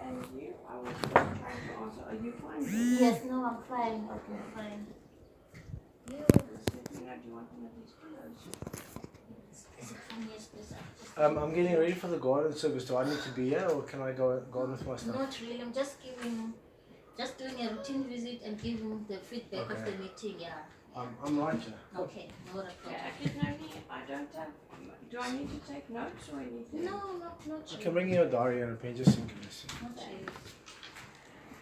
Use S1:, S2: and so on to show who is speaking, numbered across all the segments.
S1: and you? I was trying to answer. Are you fine?
S2: Yes, no, I'm fine.
S1: Okay.
S2: I'm fine. You?
S1: Just let me know. Do you want one of these pillows?
S2: Is it from yesterday?
S3: I'm getting ready for the garden service. Do I need to be here or can I go on with my stuff?
S2: Not really. I'm just doing a routine visit and giving the feedback of the meeting. Yeah.
S3: I'm right here.
S2: Okay, not a problem.
S1: I don't have. Do I need to take notes or anything?
S2: No, not
S3: I
S2: really.
S3: can bring you a diary and a pen just in case.
S2: Not really.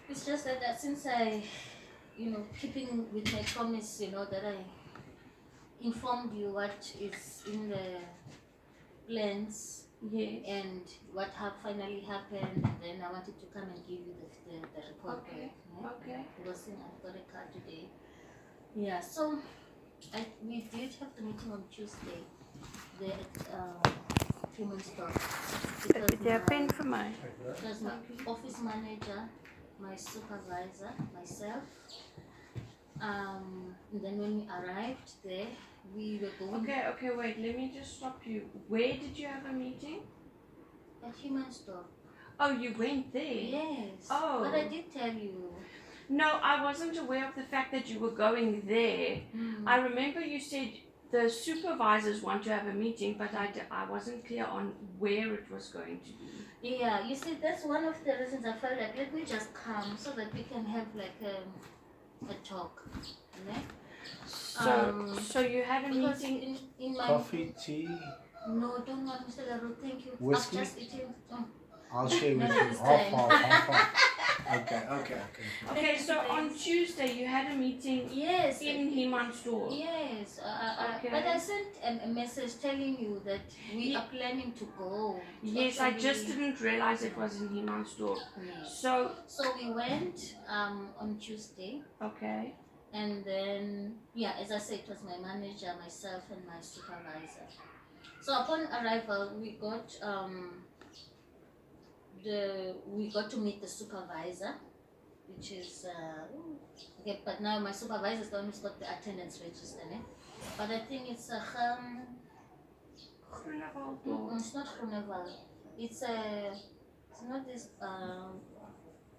S2: It's just that since I, keeping with my promise, that I informed you what is in the plans.
S1: Yes.
S2: And what finally happened, and then I wanted to come and give you the report.
S1: Okay.
S2: Back,
S1: Okay.
S2: Because I've got a card today. Yeah, so we did have the meeting on Tuesday. The human stuff. Because my office manager, my supervisor, myself, and then when we arrived there, we were going
S1: Okay, wait, let me just stop you. Where did you have a meeting?
S2: at human store.
S1: Oh, you went there?
S2: Yes.
S1: Oh.
S2: But I did tell you.
S1: No, I wasn't aware of the fact that you were going there. I remember you said the supervisors want to have a meeting, but I wasn't clear on where it was going to be.
S2: Yeah, you see, that's one of the reasons I felt like, let me just come so that we can have like a talk. Okay?
S1: So you had a
S2: Because
S1: meeting?
S2: in my...
S3: Coffee, tea,
S2: No, don't want Mr. Laru, thank you.
S3: Whiskey?
S2: I'm just eating...
S3: I'll share with
S2: No,
S3: you.
S2: this
S3: Half. Okay.
S1: Okay, so on Tuesday you had a meeting
S2: Yes.
S1: in Heman's store.
S2: Yes,
S1: Okay.
S2: but I sent a message telling you that we are planning to go.
S1: Yes, I just didn't realize it was in Heman's store.
S2: Yes.
S1: So
S2: we went on Tuesday.
S1: okay.
S2: And then, as I said, it was my manager, myself, and my supervisor. So upon arrival, we got to meet the supervisor, which is okay. But now my supervisor is the one who's got the attendance register, eh? But I think it's a it's not Groeneval. It's not this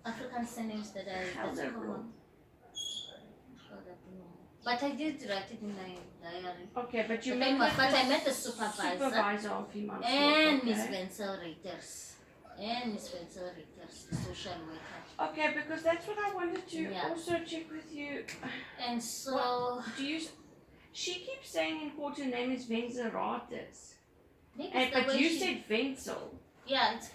S2: African surnames that's common. But I did write it in my diary.
S1: Okay, but you
S2: I met the supervisor
S1: of Heman's
S2: and
S1: store.
S2: Miss Wenzel Reiters. The social worker.
S1: Okay, because that's what I wanted to
S2: Yeah.
S1: also check with you.
S2: And so
S1: She keeps saying important name is Wenzel Reiters.
S2: but
S1: you said Wenzel.
S2: Yeah, it's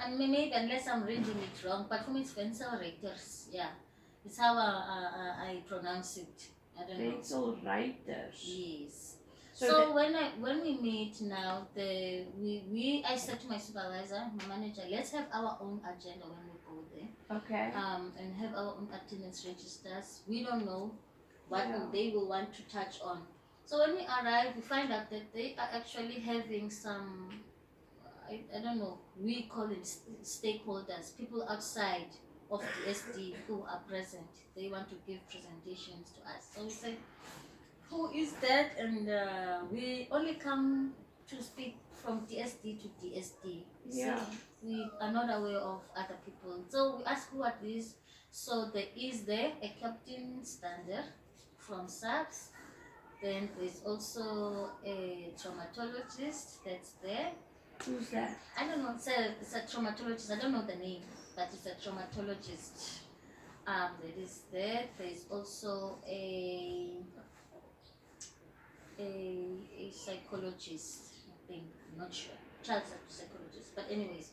S2: maybe unless I'm reading it wrong, but for me it's Wenzel Reiters. Yeah, it's how I pronounce it. I don't know.
S1: Wenzel Reiters.
S2: Yes.
S1: So
S2: So when we meet now, I said to my supervisor, my manager, let's have our own agenda when we go there.
S1: okay.
S2: And have our own attendance registers. We don't know what
S1: Yeah.
S2: they will want to touch on. So when we arrive, we find out that they are actually having some, I don't know, we call it stakeholders, people outside of the SD who are present. They want to give presentations to us. So we say, who is that? And we only come to speak from DSD to DSD.
S1: Yeah.
S2: So we are not aware of other people. So we ask who are these. So there is a Captain Stander from SAPS. Then there's also a traumatologist that's there.
S1: Who's that?
S2: I don't know, it's a traumatologist. I don't know the name, but it's a traumatologist. That is there. There's also a psychologist, I think, I'm not sure, child psychologist, but anyways.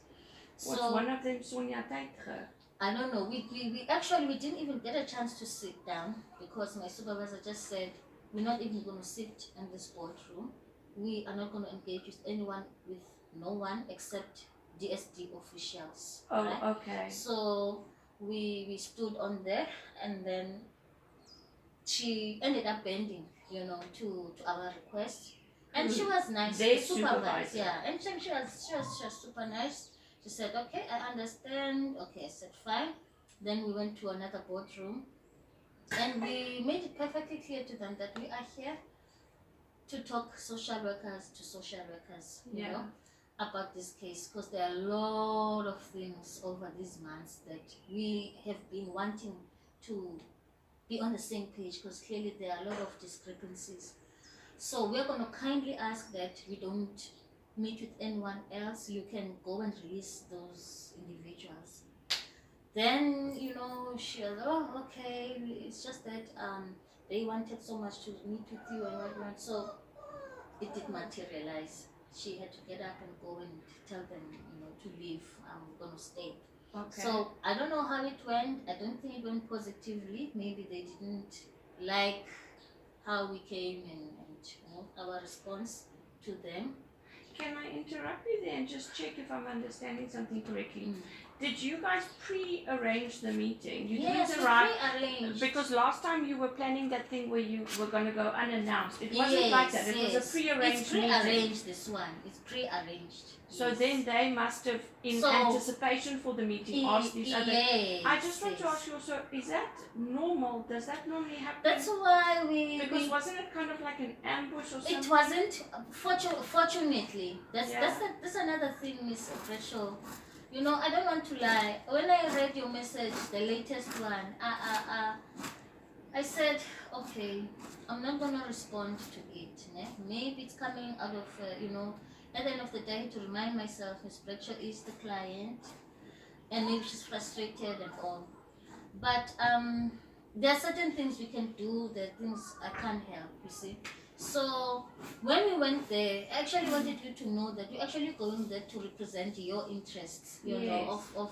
S1: Was one of them Sonia Teitger?
S2: I don't know, we didn't even get a chance to sit down because my supervisor just said, we're not even going to sit in this boardroom. We are not going to engage with no one except DSD officials.
S1: Oh,
S2: right?
S1: okay.
S2: So we stood on there, and then she ended up bending, to our request, and she was nice.
S1: Their
S2: the supervisor,
S1: supervisor.
S2: yeah, and she was super nice. She said, okay, I understand. Okay, I said fine. Then we went to another boardroom, and we made it perfectly clear to them that we are here to talk social workers to social workers. You
S1: Yeah.
S2: know, about this case, because there are a lot of things over these months that we have been wanting to be on the same page, because clearly there are a lot of discrepancies. So we're going to kindly ask that we don't meet with anyone else. You can go and release those individuals. Then, you know, she was, oh, okay, it's just that they wanted so much to meet with you and whatnot. So it did materialize. She had to get up and go and tell them, you know, to leave. I'm going to stay.
S1: Okay.
S2: So I don't know how it went. I don't think it went positively. Maybe they didn't like how we came and you know, our response to them.
S1: Can I interrupt you there and just check if I'm understanding something correctly?
S2: Mm.
S1: Did you guys pre-arrange the meeting? You
S2: Yes,
S1: didn't
S2: we
S1: arrive
S2: pre-arranged.
S1: because last time you were planning that thing where you were going to go unannounced. It wasn't
S2: Yes,
S1: like that. It
S2: yes.
S1: was a pre-arranged
S2: It's
S1: meeting.
S2: pre-arranged, this one. It's pre-arranged.
S1: So
S2: yes.
S1: then they must have, in
S2: So-
S1: anticipation for the meeting, asked these other.
S2: Yes,
S1: I just want to
S2: yes.
S1: ask you also, is that normal? Does that normally happen?
S2: That's why
S1: Because wasn't it kind of like an ambush or something?
S2: it wasn't. Fortunately, that's
S1: Yeah.
S2: that's another thing, Miss Rachel. You know, I don't want to lie. When I read your message, the latest one, I said, okay, I'm not gonna respond to it. Ne? Maybe it's coming out of, you know, at the end of the day, to remind myself, Miss Rachel is the client, and maybe she's frustrated and all. But there are certain things we can do, there are things I can't help, you see. So when we went there, I actually wanted you to know that you're actually going there to represent your interests, you know, of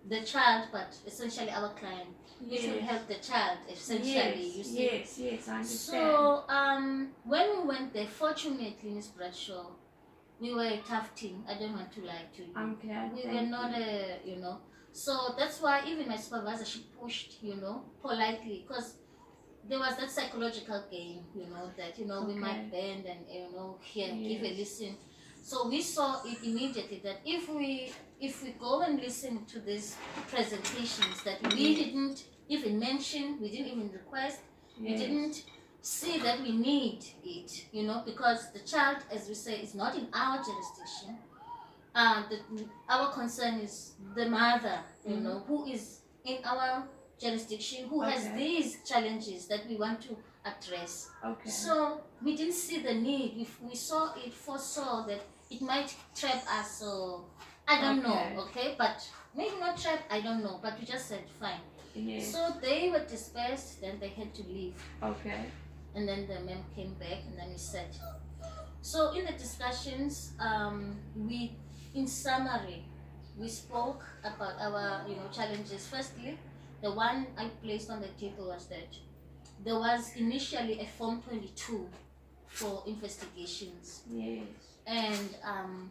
S2: the child, but essentially our client. We should help the child, essentially, you see.
S1: Yes, I understand.
S2: So when we went there, fortunately, Miss Bradshaw, we were a tough team. I don't want to lie to you.
S1: I'm glad.
S2: We were not a, you know. So that's why even my supervisor, she pushed, you know, politely, because there was that psychological game, you know, that, you know, we might bend and, you know, here, give a listen. So we saw it immediately that if we go and listen to these presentations that we didn't even mention, we didn't even request, we didn't see that we need it, you know, because the child, as we say, is not in our jurisdiction. Our concern is the mother, you know, who is in our jurisdiction, who has these challenges that we want to address.
S1: Okay.
S2: So we didn't see the need. We saw it, foresaw that it might trap us. So I don't know, okay, but maybe not trap. I don't know, but we just said fine.
S1: Yes.
S2: So they were dispersed. Then they had to leave.
S1: Okay.
S2: And then the ma'am came back, and then we said. So in the discussions, we, in summary, we spoke about our, you know, challenges. Firstly, the one I placed on the table was that there was initially a Form 22 for investigations.
S1: Yes.
S2: And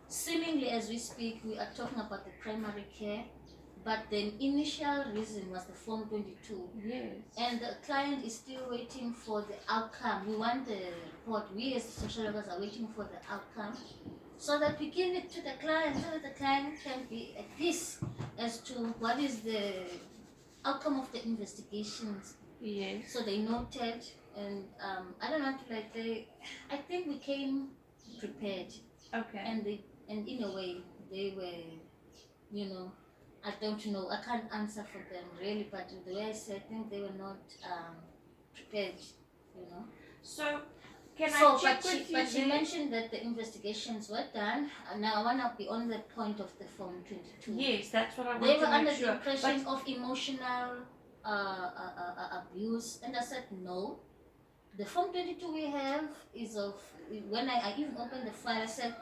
S2: seemingly as we speak, we are talking about the primary care, but the initial reason was the Form 22.
S1: Yes.
S2: And the client is still waiting for the outcome. We want the report. We as social workers are waiting for the outcome, so that we give it to the client, so that the client can be at peace as to what is the outcome of the investigations.
S1: Yes.
S2: So they noted, and I don't know, like I think we came prepared,
S1: Okay.
S2: and in a way they were, you know, I don't know, I can't answer for them really, but the way I said, I think they were not prepared, you know.
S1: So can I check
S2: but
S1: with you?
S2: But she
S1: there?
S2: mentioned that the investigations were done. Now I want to be on the point of the Form 22.
S1: Yes, that's what I want
S2: They
S1: to
S2: were
S1: make
S2: under
S1: sure.
S2: the impression of emotional abuse, and I said no. The Form 22 we have is of, when I even opened the file, I said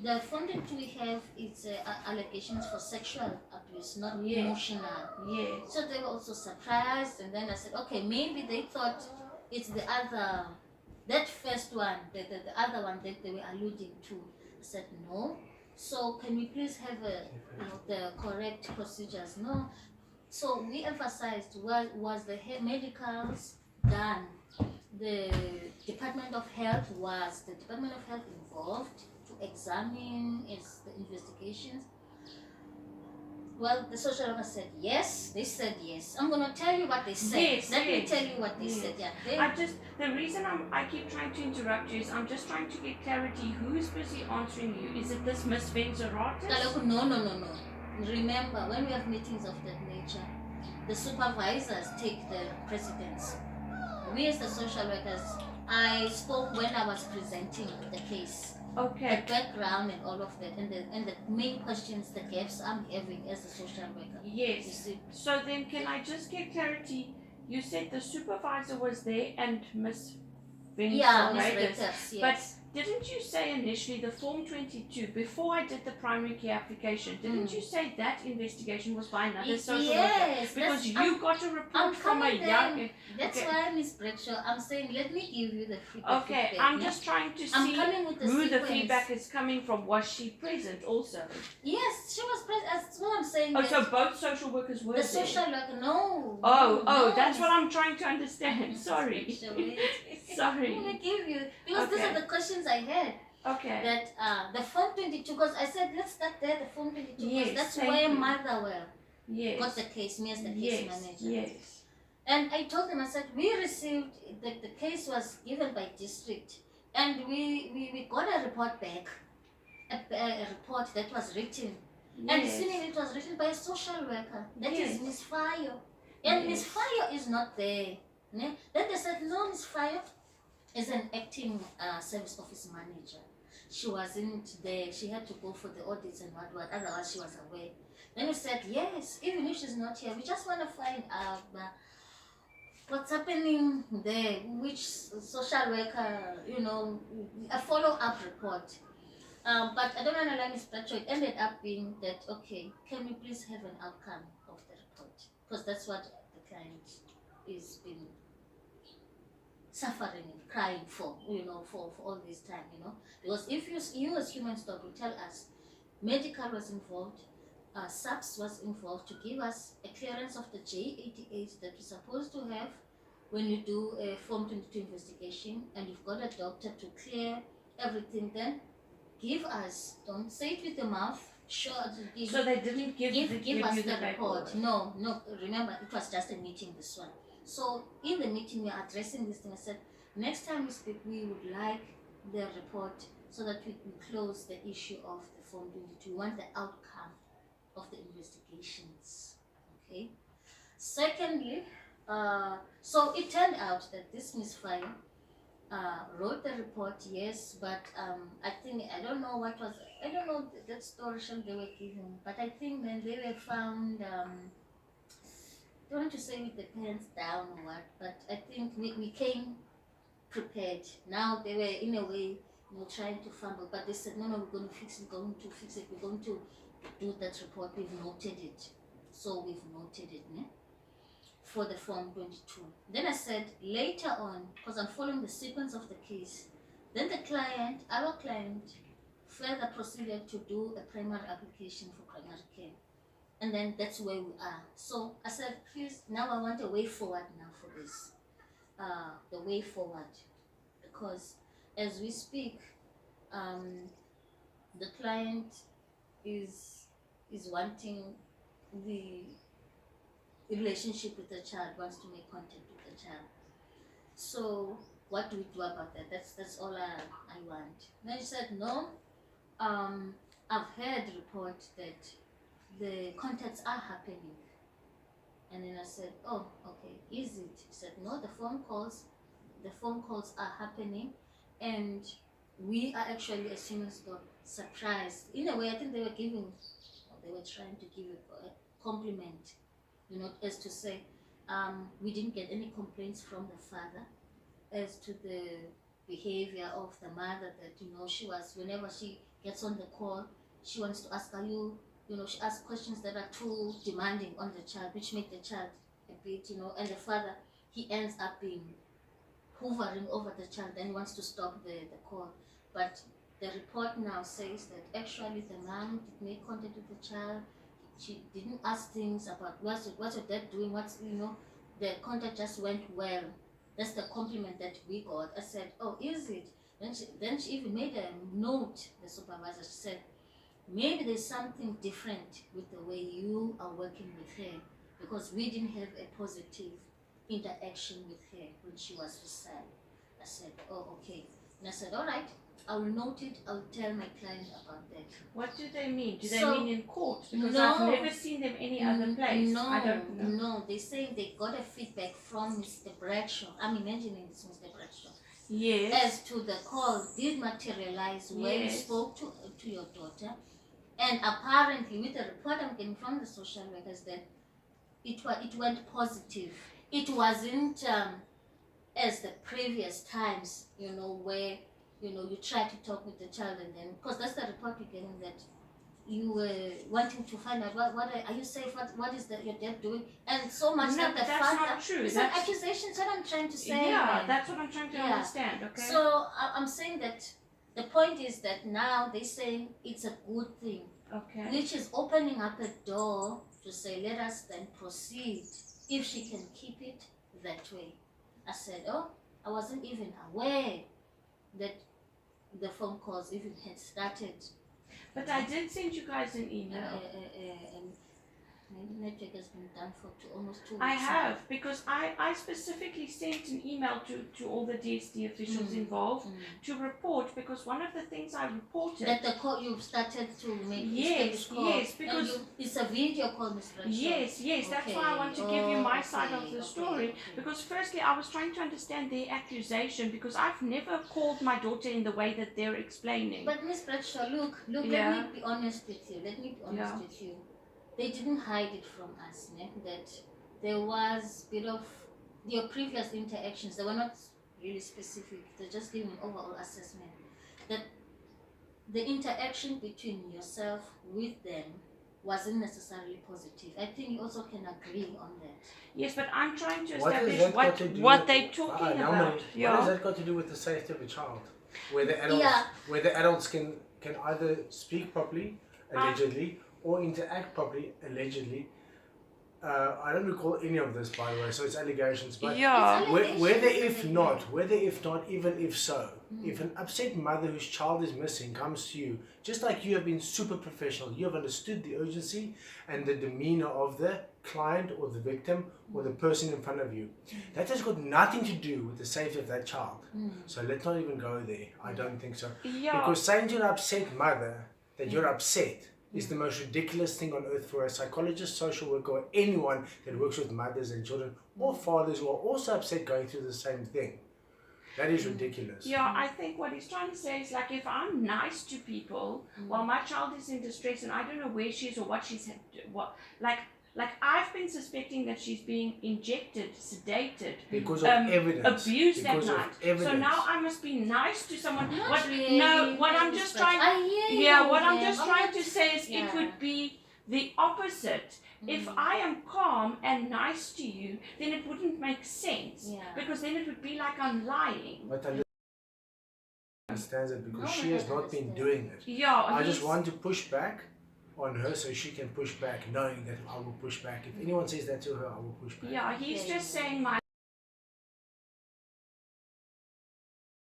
S2: the Form 22 we have is allegations for sexual abuse, not emotional.
S1: Yes.
S2: So they were also surprised, and then I said, okay, maybe they thought it's the other, that first one, the other one that they were alluding to. I said no. So can we please have the correct procedures? No. So we emphasized was the medicals done. The Department of Health involved to examine the investigations. Well, the social worker said yes. They said yes. I'm gonna tell you what they said.
S1: Yes,
S2: Let me
S1: yes.
S2: tell you what they
S1: Yes.
S2: said. Yeah.
S1: The reason I keep trying to interrupt you is I'm just trying to get clarity. Who's busy answering you? Is it this Miss Venzeratis?
S2: No. Remember, when we have meetings of that nature, the supervisors take the precedence. We as the social workers, I spoke when I was presenting the case.
S1: Okay.
S2: The background and all of that, and the main questions, the gaps I'm having as a social worker. You
S1: Yes.
S2: see.
S1: So then can I just get clarity? You said the supervisor was there and Miss
S2: Yeah, Miss
S1: Venzeratis.
S2: Reuters, yes.
S1: But didn't you say initially the Form 22, before I did the primary care application, didn't you say that investigation was by another social worker?
S2: Yes,
S1: Because you got a report from a young...
S2: That's
S1: Okay.
S2: why, Miss Bradshaw, I'm saying, let me give you the
S1: Okay,
S2: feedback.
S1: I'm just trying to
S2: I'm
S1: see
S2: coming with the
S1: who the
S2: sequence.
S1: feedback is coming from. Was she present also?
S2: Yes, she was present. That's what I'm saying.
S1: Oh,
S2: that
S1: so both social workers were
S2: the
S1: there?
S2: social worker, no.
S1: Oh,
S2: no,
S1: that's
S2: Miss-
S1: what I'm trying to understand.
S2: Miss
S1: Sorry.
S2: Bradshaw, wait.
S1: Sorry.
S2: I'm gonna give you, because these
S1: Okay.
S2: are the questions I had.
S1: Okay.
S2: That the Form 22, because I said let's start there, the Form 22, because
S1: Yes,
S2: that's
S1: thank
S2: where
S1: you.
S2: Motherwell
S1: Yes.
S2: got the case, me as the case
S1: Yes.
S2: manager.
S1: Yes.
S2: And I told them, I said, we received, the case was given by district, and we got a report back, a report that was written. And
S1: Yes.
S2: seeing it was written by a social worker, that is
S1: Yes.
S2: Miss Fire. And
S1: Yes.
S2: Miss Fire is not there. Ne? Then they said, no, Miss Fire is an acting service office manager. She wasn't there. She had to go for the audits and what, otherwise she was away. Then we said, yes, even if she's not here, we just want to find out what's happening there, which social worker, a follow-up report. But I don't want to lie, Ms. Bradshaw, it ended up being that, okay, can we please have an outcome of the report? Because that's what the client is been suffering and crying for, for all this time, Because if you as human stock will tell us, medical was involved, SAPS was involved to give us a clearance of the J88 that we're supposed to have when you do a Form 22 investigation, and you've got a doctor to clear everything, then give us, don't say it with the mouth, sure.
S1: So they didn't give
S2: Give us
S1: you
S2: the report.
S1: paperwork.
S2: No, remember, it was just a meeting, this one. So in the meeting, we are addressing this thing. I said, next time we speak, we would like the report so that we can close the issue of the Form 22. We want the outcome of the investigations. Okay. Secondly, so it turned out that this Miss Fire wrote the report, yes, but I don't know that story they were giving, but I think then they were found, I don't want to say with the pants down or what, but I think we came prepared. Now they were in a way, trying to fumble, but they said, no, we're going to fix it, we're going to do that report, we've noted it. So we've noted it, ne? For the Form 22. Then I said, later on, because I'm following the sequence of the case, then our client, further proceeded to do a primary application for primary care. And then that's where we are. So I said, please, now I want a way forward now for this. The way forward. Because as we speak, the client is wanting the relationship with the child, wants to make contact with the child. So what do we do about that? That's all I want. Then she said, no, I've heard report that the contacts are happening. And then I said, oh, okay, is it? He said, no, the phone calls are happening, and we are actually, as humans, got surprised. In a way, I think they were trying to give a compliment, as to say, we didn't get any complaints from the father as to the behavior of the mother, that, she was, whenever she gets on the call, she wants to ask, she asks questions that are too demanding on the child, which make the child a bit, and the father, he ends up being hovering over the child and wants to stop the call. But the report now says that actually the mom did make contact with the child. She didn't ask things about what's your dad doing, the contact just went well. That's the compliment that we got. I said, oh, is it? Then she even made a note, the supervisor. She said, maybe there's something different with the way you are working with her, because we didn't have a positive interaction with her when she was beside. I said, oh, okay. And I said, all right, I will note it. I'll tell my client about that.
S1: What do they mean? Do they
S2: So,
S1: mean in court? Because
S2: no.
S1: I've never seen them any other place.
S2: No,
S1: I don't know.
S2: no. They say they got a feedback from Mr. Bradshaw. I'm imagining it's Mr. Bradshaw.
S1: Yes.
S2: As to the call did materialize when you spoke to your daughter, and apparently with the report I'm getting from the social workers that it went positive. It wasn't as the previous times, where you try to talk with the child, and then, because that's the report you're getting, that you were wanting to find out what are you safe, what is your dad doing, and so much that the
S1: that's
S2: father.
S1: not true.
S2: It's an accusation. That's what I'm trying to say.
S1: Yeah, that's what I'm trying to understand. Okay.
S2: So I'm saying that the point is that now they're saying it's a good thing,
S1: Okay.
S2: which is opening up a door to say, let us then proceed if she can keep it that way. I said, oh, I wasn't even aware that the phone calls even had started.
S1: But I did send you guys an email.
S2: And my network has been done for almost 2 weeks.
S1: I have, because I specifically sent an email to all the DSD officials involved to report, because one of the things I reported...
S2: That the call you've started to make
S1: yes, because...
S2: it's a video call, Ms. Bradshaw.
S1: Yes, that's why I want to give you my side of the story. Because firstly, I was trying to understand their accusation, because I've never called my daughter in the way that they're explaining.
S2: But Ms. Bradshaw, look, let me be honest with you. With you. They didn't hide it from us, that there was a bit of your previous interactions. They were not really specific. They're just giving an overall assessment. That the interaction between yourself with them wasn't necessarily positive. I think you also can agree on that.
S1: Yes, but I'm trying to
S3: What
S1: establish what they're talking about.
S3: What has that got to do with the safety of a child? Where the adults can either speak properly, allegedly, or interact properly, allegedly. I don't recall any of this, by the way, so it's allegations. But whether if not, even if so, if an upset mother whose child is missing comes to you, just like you have been super professional, you have understood the urgency and the demeanor of the client or the victim or the person in front of you. That has got nothing to do with the safety of that child. So let's not even go there. I don't think so. Because saying to an upset mother that you're upset is the most ridiculous thing on earth for a psychologist, social worker, or anyone that works with mothers and children or fathers who are also upset going through the same thing. That is ridiculous.
S1: Yeah, I think what he's trying to say is, like, if I'm nice to people while my child is in distress and I don't know where she is or what she's had, like I've been suspecting that she's being injected, sedated,
S3: because of evidence,
S1: abused that night. So now I must be nice to someone. What I'm just trying to say is it would be the opposite. If I am calm and nice to you, then it wouldn't make sense, because then it would be like I'm lying.
S3: But I understand it because she has not been doing it.
S1: Yeah,
S3: I just want to push back on her so she can push back, knowing that I will push back. If anyone says that to her, I will push back.
S1: Yeah, he's just saying my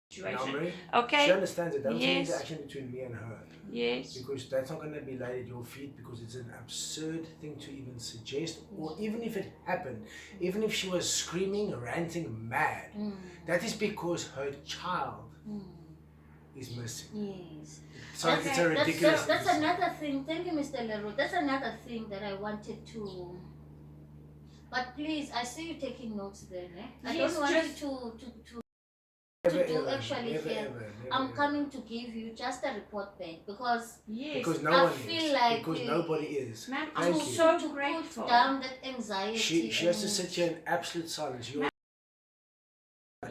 S1: situation. Okay.
S3: She understands it. That was an interaction between me and her.
S1: Yes.
S3: Because that's not going to be laid at your feet, because it's an absurd thing to even suggest, or even if it happened, even if she was screaming, ranting, mad, that is because her child is missing.
S2: Yes.
S3: So it's a ridiculous.
S2: That's another thing. Thank you, Mr. Leroux. That's another thing that I wanted to. But please, I see you taking notes there. I don't want you to actually hear. I'm coming to give you just a report back, because
S3: nobody is.
S1: Man, I'm so grateful.
S2: Put down that anxiety.
S3: She has to sit here in absolute silence. You're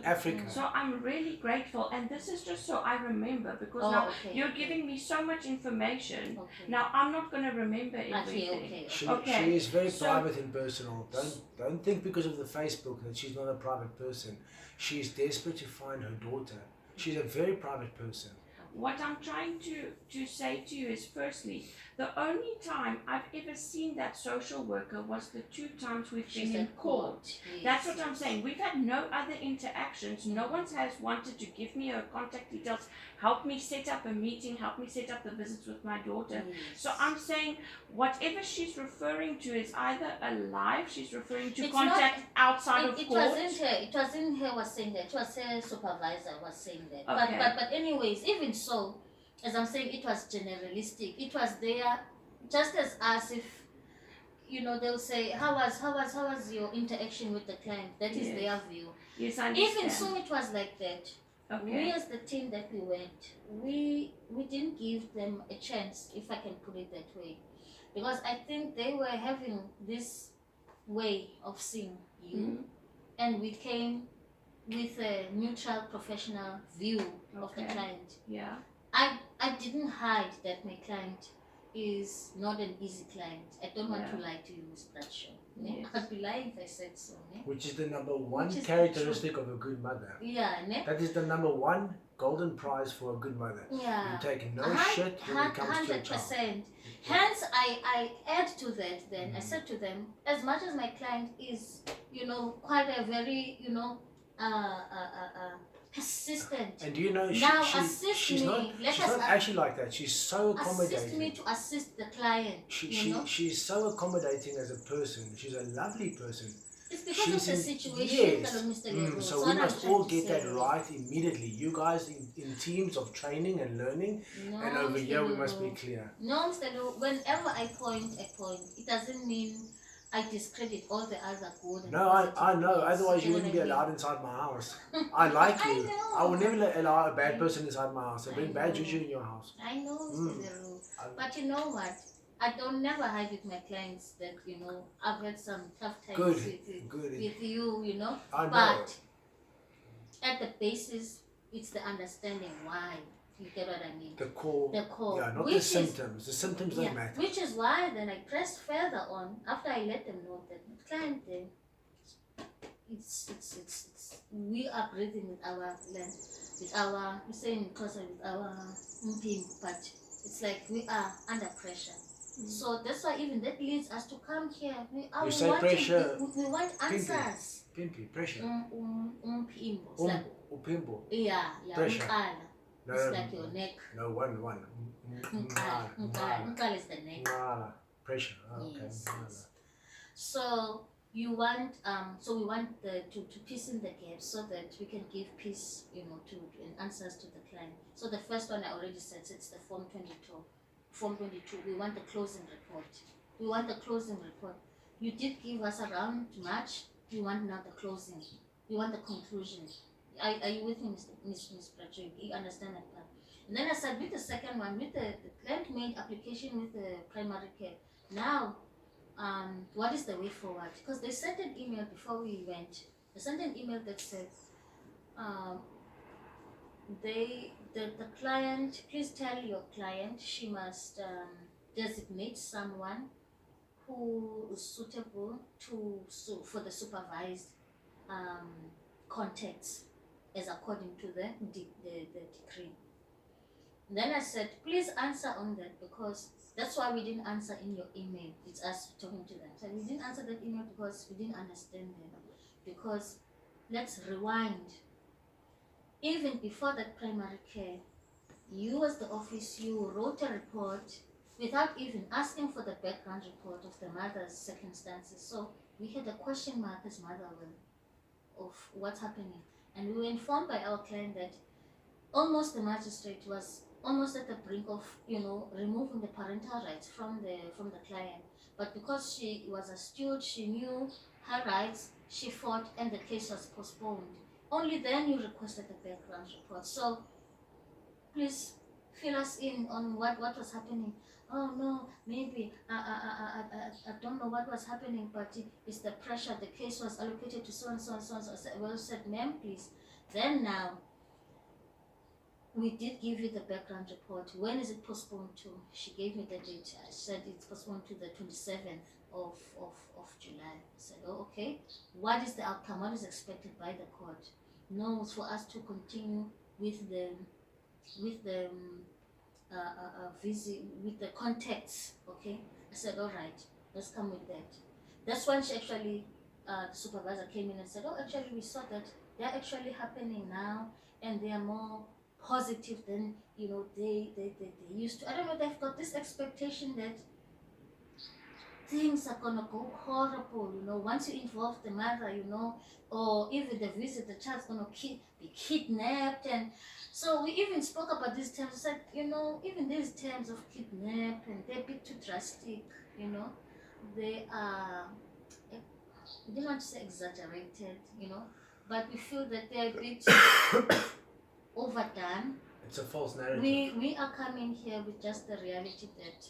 S3: Africa.
S1: So I'm really grateful, and this is just so I remember, because you're giving me so much information. Now I'm not going to remember everything.
S3: She is very private and personal. Don't think because of the Facebook that she's not a private person. She is desperate to find her daughter. She's a very private person.
S1: what I'm trying to say to you is, firstly, the only time I've ever seen that social worker was the 2 times we've been
S2: She's
S1: in
S2: at
S1: court.
S2: Yes,
S1: That's what I'm
S2: yes.
S1: saying. We've had no other interactions. No one has wanted to give me her contact details, help me set up a meeting, help me set up the visits with my daughter.
S2: Yes.
S1: So I'm saying whatever she's referring to is either a lie, she's referring to
S2: It's
S1: contact outside of
S2: it
S1: court.
S2: it wasn't her was saying that, it was her supervisor was saying that.
S1: Okay.
S2: But anyways, even so, as I'm saying, it was generalistic. It was there just as if, you know, they'll say, how was your interaction with the client? That is
S1: Yes.
S2: their view.
S1: Yes, I understand.
S2: Even so, it was like that.
S1: Okay.
S2: We as the team that we went, we didn't give them a chance, if I can put it that way, because I think they were having this way of seeing you,
S1: Mhm.
S2: and we came with a neutral professional view of the
S1: Okay.
S2: client.
S1: Yeah.
S2: I didn't hide that my client is not an easy client. I don't want to
S1: Yeah.
S2: lie to you, Ms. Bradshaw.
S1: Yes.
S2: I'd be lying if I said so. Ne?
S3: Which is the number one
S2: Which is the
S3: characteristic of a good mother.
S2: Yeah, ne?
S3: That is the number one golden prize for a good mother.
S2: Yeah.
S3: You take no
S2: Hun-
S3: shit when it comes to a child.
S2: 100%. Hence, I add to that then. I said to them, as much as my client is, you know, quite a very, you know, persistent.
S3: And do you know
S2: Now assist
S3: she's
S2: me.
S3: not
S2: Let
S3: she's
S2: us
S3: not actually like that. She's so accommodating.
S2: assist me to assist the client. you know?
S3: She's so accommodating as a person. She's a lovely person.
S2: It's because of
S3: She's
S2: the
S3: in-
S2: situation,
S3: yes.
S2: Mr. Leroy.
S3: So
S2: what
S3: we
S2: I'm
S3: must
S2: trying
S3: all
S2: to
S3: get that
S2: say.
S3: right immediately. You guys in teams of training and learning,
S2: No,
S3: and over
S2: Mr.
S3: here we must be
S2: Leroy.
S3: clear.
S2: No, Mr. Leroy, whenever I point a point, it doesn't mean I discredit all the other good and
S3: No,
S2: positive
S3: I know.
S2: points.
S3: Otherwise, you
S2: know
S3: wouldn't be
S2: what I mean?
S3: allowed inside my house. I like
S2: I
S3: you.
S2: know.
S3: I will never allow a bad person inside my house and
S2: I
S3: bring bad
S2: know.
S3: juju in your house.
S2: I know, Mr.
S3: Mm.
S2: Leroy.
S3: I-
S2: But you know what? I don't never hide with my clients that, you know, I've had some tough times
S3: Good,
S2: with
S3: good.
S2: you, you know.
S3: I know.
S2: But at the basis, it's the understanding why. You get what I mean?
S3: The core.
S2: The core.
S3: Yeah, not
S2: which
S3: the
S2: is-
S3: symptoms. The symptoms don't matter.
S2: Which is why then I pressed further on after I let them know that the client then it's we are breathing with our land, with our we're saying because with our team, but it's like we are under pressure. So that's why even that leads us to come here. We are
S3: You say
S2: wanting,
S3: pressure.
S2: we want answers.
S3: Pimpy, pressure.
S2: It's like,
S3: Upimbo.
S2: yeah,
S3: Pressure.
S2: umqala.
S3: No,
S2: It's like your neck.
S3: No, one.
S2: Umqala is the neck.
S3: Pressure. Okay.
S2: Yes,
S3: Ngala.
S2: yes. So you want so we want to piece in the gaps so that we can give peace, you know, to and answers to the client. So the first one I already said, it's the form 22. Form 22, we want the closing report. We want the closing report. You did give us around March. We want now the closing. We want the conclusion. Are you with me, Miss Bradshaw? You understand that part? And then I said with the second one, with the client made application with the primary care. Now, what is the way forward? Because they sent an email before we went. They sent an email that said, the client, please tell your client she must designate someone who is suitable for the supervised contacts as according to the decree. And then I said, please answer on that, because that's why we didn't answer in your email. It's us talking to them. So we didn't answer that email because we didn't understand them. Because let's rewind. Even before that primary care, you as the office, you wrote a report without even asking for the background report of the mother's circumstances. So we had a question mark as mother of what's happening. And we were informed by our client that almost the magistrate was almost at the brink of, you know, removing the parental rights from the client. But because she was astute, she knew her rights, she fought, and the case was postponed. Only then you requested the background report. So please fill us in on what was happening. Oh no, maybe I don't know what was happening, but it's the pressure. The case was allocated to so and so and so and so. Well said, ma'am, please. Then now, we did give you the background report. When is it postponed to? She gave me the date. I said it's postponed to the 27th of July. I said, oh, okay. What is the outcome? What is expected by the court? No, it's for us to continue with the with the visit, with the contacts. Okay, I said, all right, let's come with that. That's when she actually, the supervisor came in and said, oh, actually, we saw that they're actually happening now, and they are more positive than they used to. I don't know. They've got this expectation that things are gonna go horrible, once you involve the mother, or even the visit, the child's gonna be kidnapped. And so we even spoke about these terms. Said, even these terms of kidnap, and they're a bit too drastic, they are, I didn't want to say exaggerated, but we feel that they're a bit overdone.
S3: It's a false narrative.
S2: We are coming here with just the reality that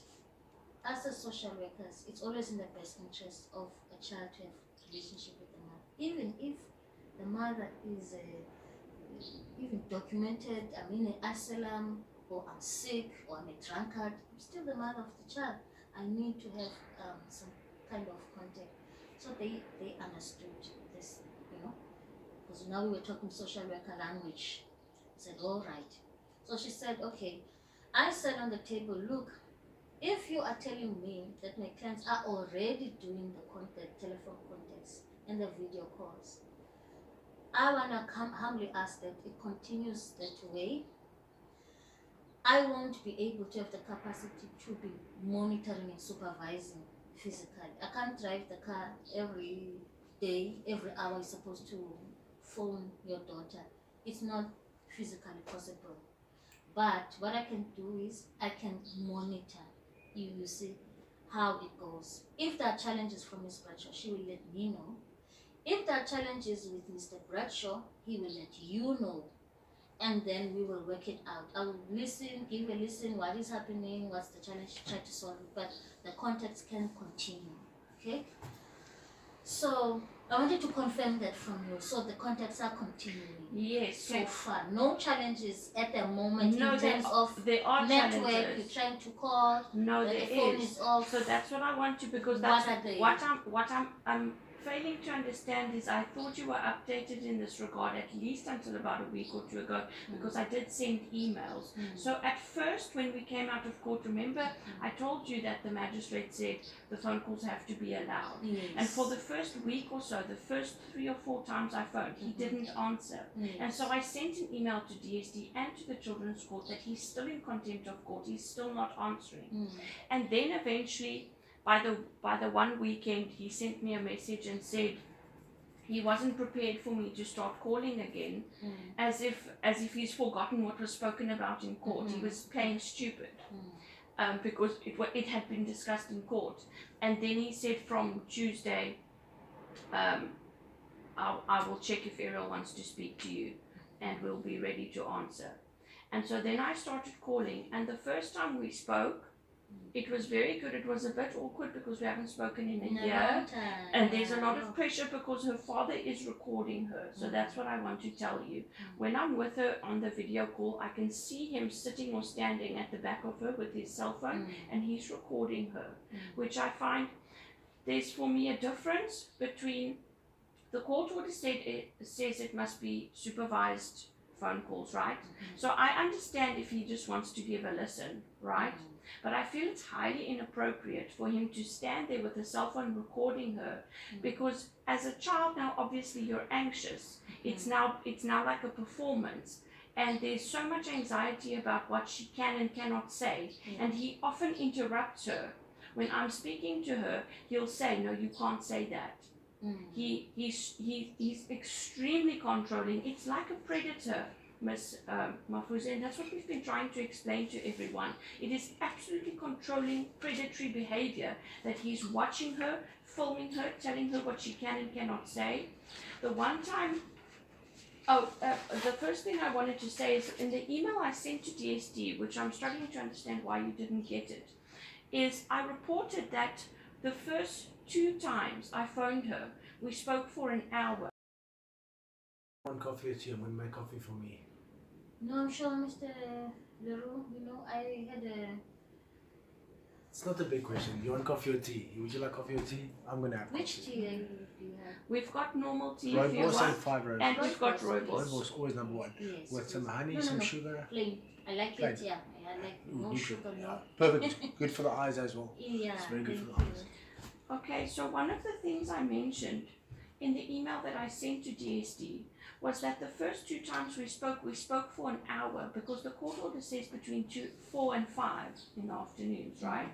S2: as a social workers, it's always in the best interest of a child to have a relationship with the mother. Even if the mother is even documented, I'm in an asylum, or I'm sick, or I'm a drunkard, I'm still the mother of the child. I need to have some kind of contact. So they understood this, because now we were talking social worker language. I said, all right. So she said, okay. I said on the table, look, if you are telling me that my clients are already doing the telephone contacts and the video calls, I want to humbly ask that it continues that way. I won't be able to have the capacity to be monitoring and supervising physically. I can't drive the car every day, every hour you're supposed to phone your daughter. It's not physically possible. But what I can do is I can monitor. You see how it goes. If there are challenges from Ms. Bradshaw, she will let me know. If there are challenges with Mr. Bradshaw, he will let you know. And then we will work it out. I will listen, give a listen, what is happening, what's the challenge, try to solve it. But the contacts can continue. Okay? So I wanted to confirm that from you. So the contacts are continuing.
S1: Yes.
S2: So far, no challenges at the moment
S1: No,
S2: in terms of
S1: there are
S2: network.
S1: challenges.
S2: You're trying to call.
S1: No,
S2: but
S1: there
S2: the phone
S1: is.
S2: is off.
S1: So that's what I want to, because
S2: What
S1: that's
S2: are they?
S1: what I'm failing to understand is I thought you were updated in this regard at least until about a week or two ago, because I did send emails. So at first, when we came out of court, remember, I told you that the magistrate said the phone calls have to be allowed.
S2: Yes.
S1: And for the first week or so, the first 3 or 4 times I phoned, he didn't answer.
S2: Yes.
S1: And so I sent an email to DSD and to the Children's Court that he's still in contempt of court, he's still not answering. And then eventually, by the one weekend, he sent me a message and said he wasn't prepared for me to start calling again, as if he's forgotten what was spoken about in court. He was playing stupid, because it had been discussed in court. And then he said from Tuesday, I will check if Ariel wants to speak to you, and we'll be ready to answer. And so then I started calling, and the first time we spoke, it was very good. It was a bit awkward because we haven't spoken in a year, and there's a lot of pressure because her father is recording her. So that's what I want to tell you. When I'm with her on the video call, I can see him sitting or standing at the back of her with his cell phone, and he's recording her, which I find there's for me a difference between the court order says it must be supervised phone calls, right? So I understand if he just wants to give a listen, right? But I feel it's highly inappropriate for him to stand there with a cell phone recording her, because as a child now, obviously you're anxious. It's now like a performance, and there's so much anxiety about what she can and cannot say, and he often interrupts her. When I'm speaking to her, he'll say, no, you can't say that. He's extremely controlling. It's like a predator, Miss Mafuze, and that's what we've been trying to explain to everyone. It is absolutely controlling, predatory behavior that he's watching her, filming her, telling her what she can and cannot say. The one time, the first thing I wanted to say is in the email I sent to DSD, which I'm struggling to understand why you didn't get it, is I reported that the first 2 times I phoned her, we spoke for an hour.
S3: One coffee at you, one make coffee for me.
S2: No, I'm sure, Mr. Leroux, I had
S3: It's not a big question. You want coffee or tea? Would you like coffee or tea? I'm gonna have
S2: Which
S3: coffee.
S2: tea do you have?
S1: We've got normal tea if you
S3: Rooibos and
S1: want,
S3: 5 rooibos.
S1: and we've got
S2: Rooibos,
S1: rooibos.
S3: Rooibos always number 1.
S2: Yes.
S3: With some
S2: yes.
S3: honey,
S2: No,
S3: some
S2: no.
S3: sugar.
S2: Plain. I like
S3: Plain.
S2: it, yeah. I like no
S3: You
S2: sugar,
S3: should-
S2: no.
S3: Perfect. Good for the eyes as well.
S2: Yeah.
S3: It's very good for the
S2: thank
S3: eyes.
S2: you.
S1: Okay, so one of the things I mentioned in the email that I sent to DSD was that the first 2 times we spoke for an hour because the court order says between 4 and 5 in the afternoons, right?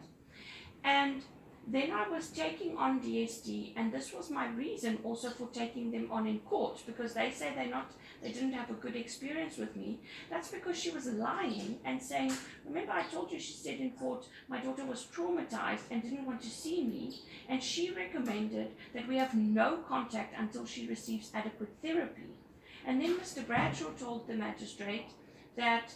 S1: And then I was taking on DSD, and this was my reason also for taking them on in court, because they say they didn't have a good experience with me. That's because she was lying and saying, remember I told you, she said in court, my daughter was traumatized and didn't want to see me, and she recommended that we have no contact until she receives adequate therapy. And then Mr. Bradshaw told the magistrate that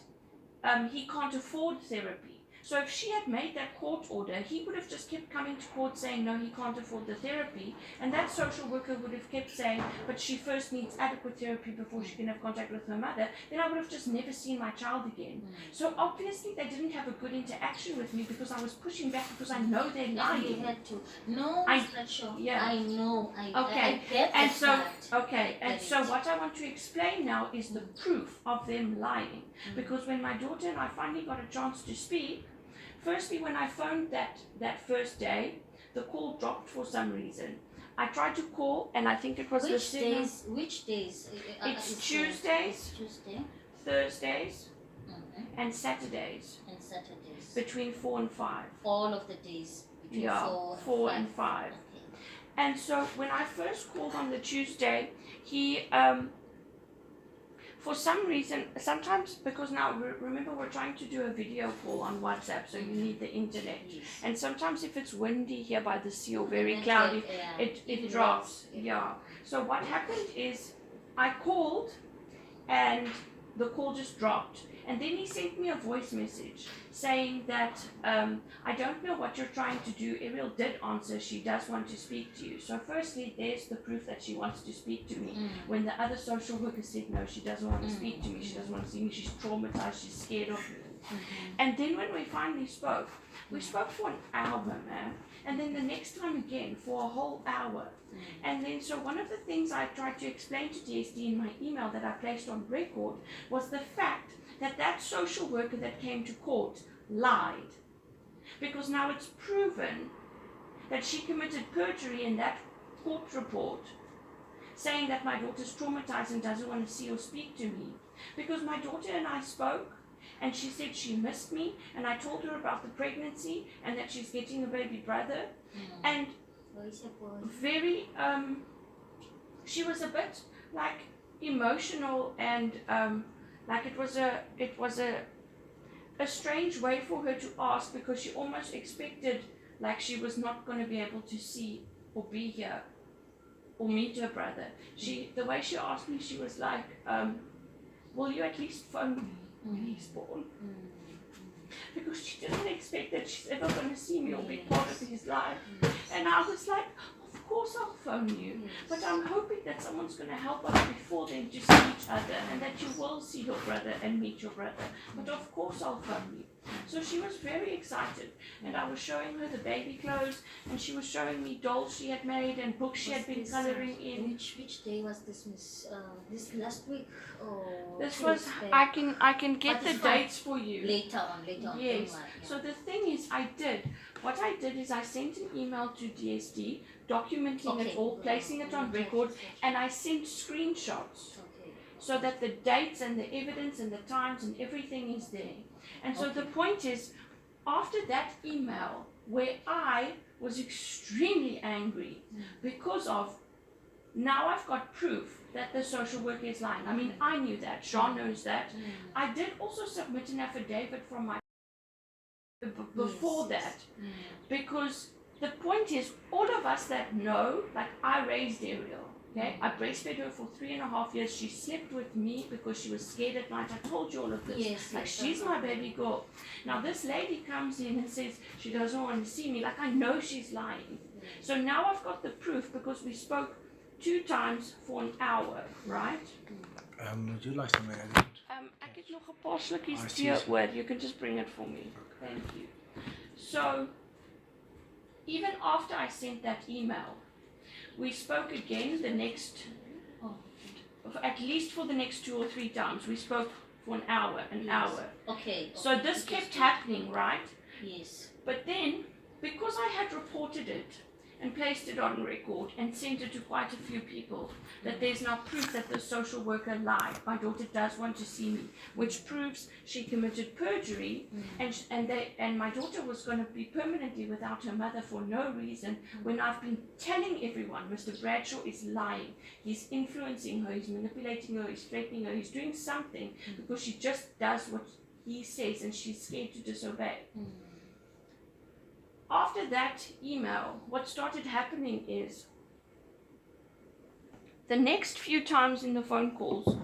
S1: he can't afford therapy. So if she had made that court order, he would have just kept coming to court saying, no, he can't afford the therapy. And that social worker would have kept saying, but she first needs adequate therapy before she can have contact with her mother. Then I would have just never seen my child again. So obviously they didn't have a good interaction with me because I was pushing back because I know they're
S2: And
S1: lying.
S2: you had to. No,
S1: I-
S2: it's not sure.
S1: yeah.
S2: I know. I
S1: Okay,
S2: get
S1: and
S2: that
S1: so
S2: part.
S1: okay, and
S2: Get
S1: so
S2: it.
S1: what I want to explain now is the proof of them lying. Because when my daughter and I finally got a chance to speak, firstly when I phoned that first day, the call dropped for some reason. I tried to call, and I think it was the
S2: Which
S1: signal.
S2: days? Which days?
S1: It's Tuesdays,
S2: Tuesday.
S1: Thursdays,
S2: Mhm.
S1: and Saturdays
S2: And Saturdays.
S1: between 4 and 5.
S2: All of the days between
S1: Yeah,
S2: 4
S1: and 5.
S2: Okay.
S1: And so when I first called on the Tuesday, he, for some reason, sometimes because now remember we're trying to do a video call on WhatsApp, so you need the internet.
S2: Yes.
S1: And sometimes if it's windy here by the sea or very
S2: And
S1: cloudy,
S2: yeah,
S1: it
S2: even
S1: drops.
S2: rains,
S1: Yeah. So what happened is I called and the call just dropped. And then he sent me a voice message saying that I don't know what you're trying to do. Ariel did answer, she does want to speak to you. So firstly, there's the proof that she wants to speak to me. When the other social worker said no, she doesn't want to speak to me, she doesn't want to see me, she's traumatized, she's scared of me. And then when we finally spoke, we spoke for an hour, man. And then the next time again for a whole hour. And then so one of the things I tried to explain to DSD in my email that I placed on record was the fact that that social worker that came to court lied. Because now it's proven that she committed perjury in that court report, saying that my daughter's traumatized and doesn't want to see or speak to me. Because my daughter and I spoke, and she said she missed me, and I told her about the pregnancy and that she's getting a baby brother. And very, she was a bit like emotional, and like it was a strange way for her to ask, because she almost expected like she was not going to be able to see or be here or meet her brother. The way she asked me, she was like, will you at least phone me when he's born? Because she didn't expect that she's ever going to see me or be part of his life. And I was like, of course I'll phone you, but I'm hoping that someone's going to help us before then to see each other, and that you will see your brother and meet your brother. But of course I'll phone you. So she was very excited, and I was showing her the baby clothes, and she was showing me dolls she had made and books she had been coloring in.
S2: Which day was this, Miss? This last week or
S1: This
S2: two
S1: was,
S2: weeks back?
S1: I can get
S2: But
S1: the
S2: it's fine.
S1: dates for you.
S2: Later on.
S1: Yes.
S2: Don't worry, yeah.
S1: So the thing is, what I did is I sent an email to DSD documenting it all, placing it on record, and I sent screenshots so that the dates and the evidence and the times and everything is there. And so the point is, after that email where I was extremely angry because of, now I've got proof that the social worker is lying. I mean, I knew that, Sean knows that. I did also submit an affidavit from my before that, because the point is, all of us that know, like I raised Ariel, okay, I breastfed her for 3.5 years. She slept with me because she was scared at night. I told you all of this. She's my baby girl. Now this lady comes in and says she doesn't want to see me. Like, I know she's lying. So now I've got the proof, because we spoke 2 times for an hour, right?
S3: Would you like some added?
S1: Ek het nog 'n paar slukkies tee oor. You can just bring it for me. Thank you. So even after I sent that email, we spoke again the next, at least for the next 2 or 3 times. We spoke for an hour.
S2: Okay.
S1: So this kept happening, right?
S2: Yes.
S1: But then, because I had reported it and placed it on record and sent it to quite a few people, that there's now proof that the social worker lied. My daughter does want to see me, which proves she committed perjury, and my daughter was going to be permanently without her mother for no reason, when I've been telling everyone Mr. Bradshaw is lying. He's influencing her, he's manipulating her, he's threatening her, he's doing something because she just does what he says and she's scared to disobey. After that email, what started happening is the next few times in the phone calls,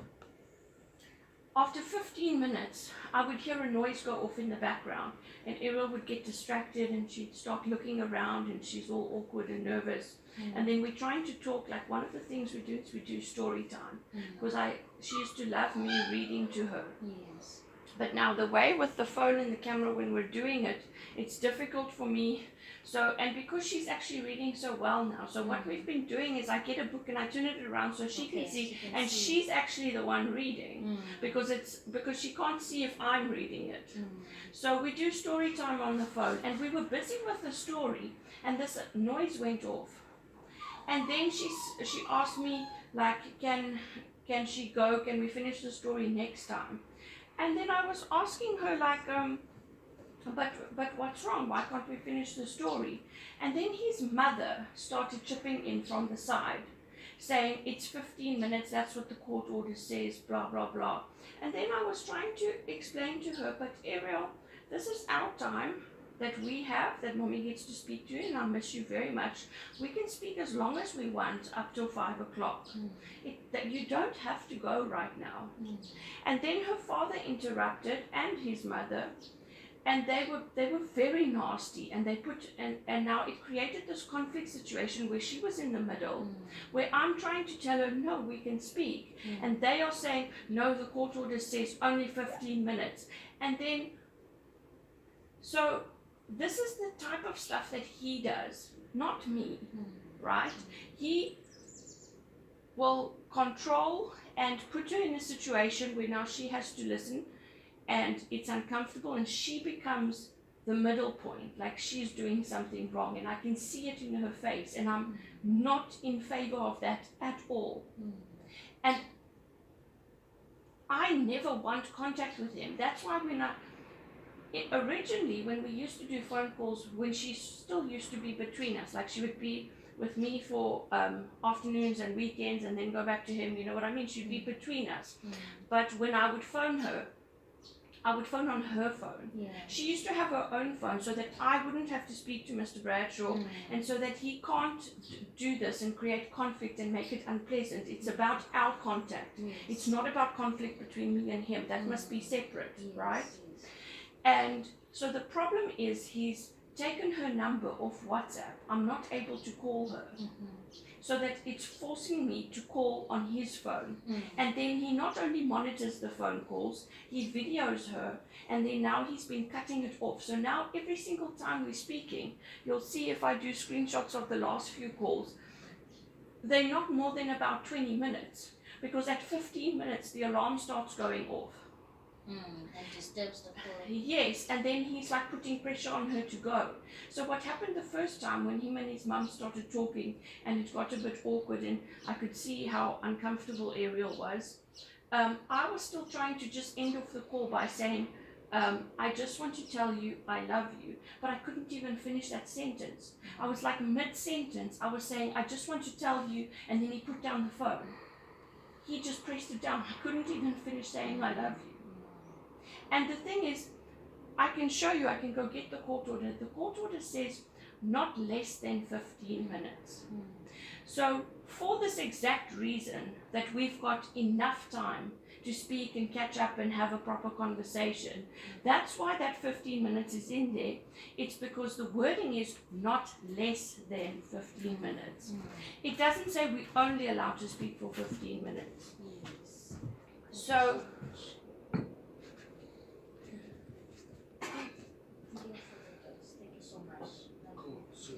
S1: after 15 minutes, I would hear a noise go off in the background, and Ariel would get distracted and she'd start looking around and she's all awkward and nervous. And then we're trying to talk. Like, one of the things we do is we do story time, because she used to love me reading to her.
S2: Yes.
S1: But now the way with the phone and the camera when we're doing it, it's difficult for me. So, and because she's actually reading so well now, so what we've been doing is I get a book and I turn it around so she can see, and she's actually the one reading, because she can't see if I'm reading it. So we do story time on the phone, and we were busy with the story, and this noise went off. And then she asked me, like, can she go? Can we finish the story next time? And then I was asking her, like, but what's wrong? Why can't we finish the story? And then his mother started chipping in from the side, saying, it's 15 minutes, that's what the court order says, blah, blah, blah. And then I was trying to explain to her, but Ariel, this is our time that we have, that Mommy gets to speak to you, and I miss you very much. We can speak as long as we want, up till 5 o'clock. That you don't have to go right now. And then her father interrupted, and his mother, and they were very nasty, and they put, and now it created this conflict situation where she was in the middle, where I'm trying to tell her, no, we can speak, and they are saying, no, the court order says only 15 minutes. And then, so this is the type of stuff that he does, not me, right? He will control and put her in a situation where now she has to listen, and it's uncomfortable, and she becomes the middle point, like she's doing something wrong, and I can see it in her face, and I'm not in favor of that at all. And I never want contact with him. That's why originally, when we used to do phone calls, when she still used to be between us, like she would be with me for afternoons and weekends and then go back to him, you know what I mean? She'd be between us. But when I would phone her, I would phone on her phone. She used to have her own phone so that I wouldn't have to speak to Mr. Bradshaw, and so that he can't do this and create conflict and make it unpleasant. It's about our contact. It's not about conflict between me and him. That must be separate, right? And so the problem is he's taken her number off WhatsApp. I'm not able to call her. So that it's forcing me to call on his phone. And then he not only monitors the phone calls, he videos her, and then now he's been cutting it off. So now every single time we're speaking, you'll see if I do screenshots of the last few calls, they're not more than about 20 minutes, because at 15 minutes the alarm starts going off.
S2: And disturbs the call.
S1: Yes, and then he's like putting pressure on her to go. So what happened the first time when him and his mum started talking, and it got a bit awkward, and I could see how uncomfortable Ariel was, I was still trying to just end off the call by saying, I just want to tell you I love you, but I couldn't even finish that sentence. I was like mid-sentence, I was saying, I just want to tell you, and then he put down the phone. He just pressed it down. I couldn't even finish saying I love you. And the thing is, I can show you, I can go get the court order. The court order says not less than 15 minutes. So for this exact reason, that we've got enough time to speak and catch up and have a proper conversation, that's why that 15 minutes is in there. It's because the wording is not less than 15 minutes. It doesn't say we're only allowed to speak for 15 minutes. So
S2: Thank you so much.
S3: Cool. So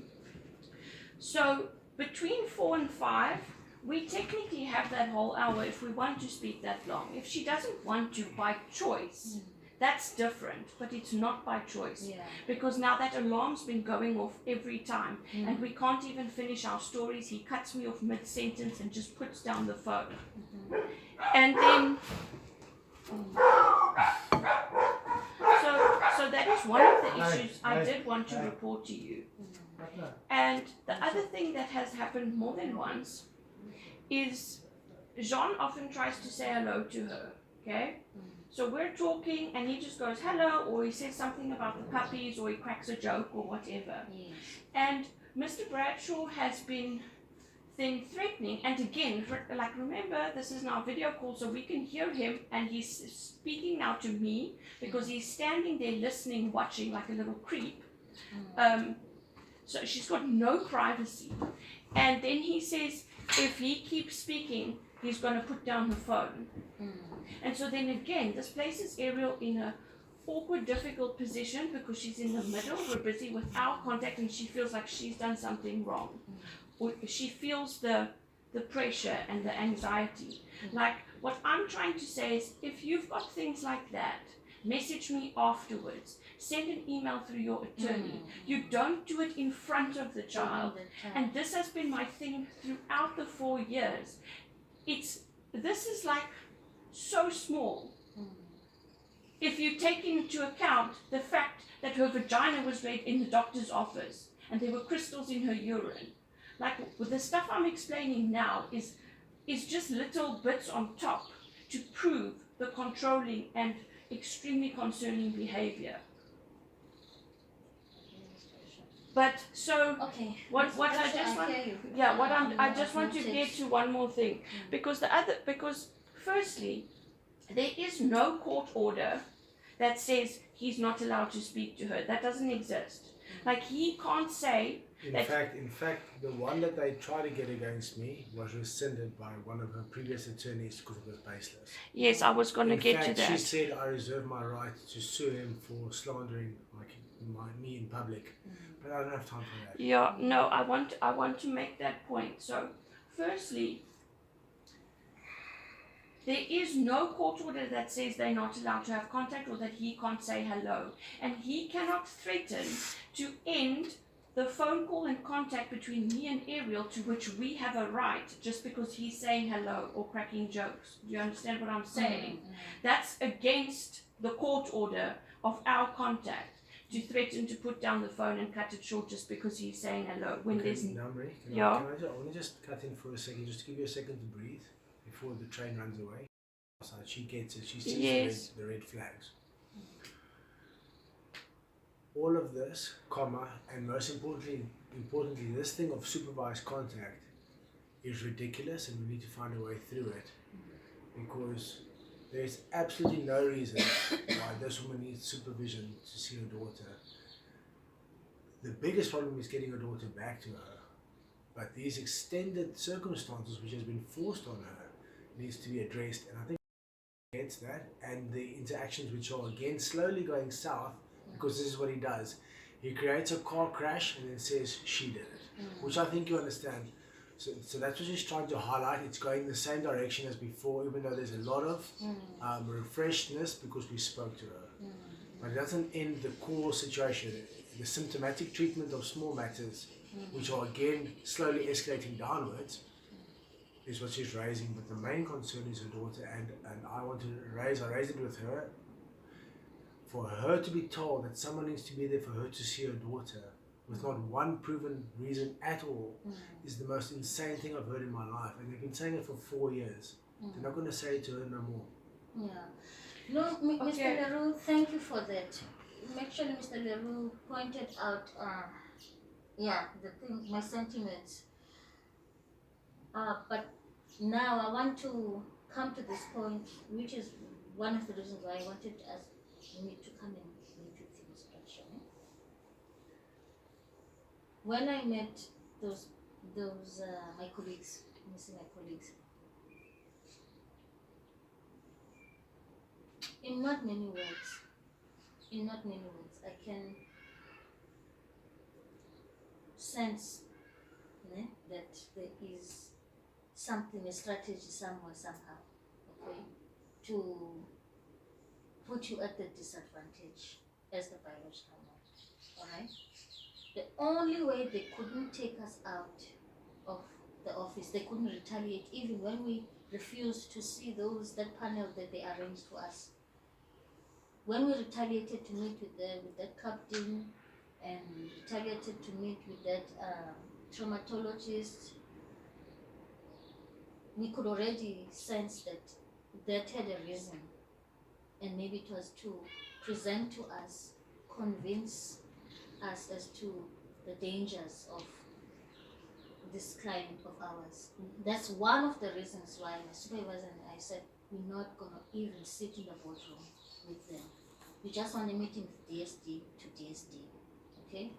S1: So between 4 and 5, we technically have that whole hour if we want to speak that long. If she doesn't want to by choice, that's different, but it's not by choice.
S2: Yeah.
S1: Because now that alarm's been going off every time, and we can't even finish our stories. He cuts me off mid-sentence and just puts down the phone. And then, so that is one of the issues I did want to report to you. And the other thing that has happened more than once is Jean often tries to say hello to her, okay? So we're talking and he just goes hello, or he says something about the puppies, or he cracks a joke or whatever.
S2: Yes.
S1: And Mr. Bradshaw has been then threatening, and again, like remember, this is now a video call so we can hear him, and he's speaking now to me because he's standing there listening, watching like a little creep. So she's got no privacy. And then he says if he keeps speaking, he's going to put down her phone. And so then again, this places Ariel in a awkward, difficult position because she's in the middle. We're busy with our contact and she feels like she's done something wrong. Or she feels the pressure and the anxiety. Like what I'm trying to say is if you've got things like that, message me afterwards. Send an email through your attorney. You don't do it in front of the child. And this has been my thing throughout the 4 years. This is like so small. If you take into account the fact that her vagina was read in the doctor's office and there were crystals in her urine. Like the stuff I'm explaining now is just little bits on top to prove the controlling and extremely concerning behavior. But so what I just want I just want to get to one more thing, because firstly there is no court order that says he's not allowed to speak to her. That doesn't exist. Like he can't say.
S3: In fact, the one that they tried to get against me was rescinded by one of her previous attorneys because it was baseless.
S1: Yes, I was going to get to that.
S3: She said I reserve my right to sue him for slandering me in public, but I don't have time for that.
S1: Yeah, no, I want to make that point. So, firstly, there is no court order that says they're not allowed to have contact or that he can't say hello, and he cannot threaten to end the phone call and contact between me and Ariel, to which we have a right, just because he's saying hello or cracking jokes. Do you understand what I'm saying? That's against the court order of our contact, to threaten to put down the phone and cut it short just because he's saying hello. When there's...
S3: I want to just cut in for a second, just to give you a second to breathe before the train runs away. So she gets it, she sees the red flags. All of this, and most importantly, this thing of supervised contact is ridiculous, and we need to find a way through it, because there's absolutely no reason why this woman needs supervision to see her daughter. The biggest problem is getting her daughter back to her, but these extended circumstances which has been forced on her needs to be addressed, and I think gets that, and the interactions which are again slowly going south. Because this is what he does. He creates a car crash and then says she did it, which I think you understand. So that's what she's trying to highlight. It's going the same direction as before, even though there's a lot of refreshedness because we spoke to her. But it doesn't end the core situation. The symptomatic treatment of small matters, which are again slowly escalating downwards, is what she's raising. But the main concern is her daughter, and I raised it with her. For her to be told that someone needs to be there for her to see her daughter with not one proven reason at all is the most insane thing I've heard in my life. And they've been saying it for 4 years. They're not going to say it to her no more.
S2: Yeah. No, Mr. Leroux, thank you for that. Actually, Mr. Leroux pointed out, my sentiments. But now I want to come to this point, which is one of the reasons why I wanted us to come and meet with you, Mr. Bradshaw. When I met those my colleagues, in not many words, I can sense that there is something, a strategy somewhere, somehow, okay, to put you at the disadvantage as the biological mother, all right? The only way they couldn't take us out of the office, they couldn't retaliate, even when we refused to see that panel that they arranged for us. When we retaliated to meet with that captain, and retaliated to meet with that traumatologist, we could already sense that had a reason, and maybe it was to present to us, convince us as to the dangers of this client of ours. That's one of the reasons why my supervisor and I said we're not going to even sit in the boardroom with them. We just want a meeting with DSD to DSD. Okay?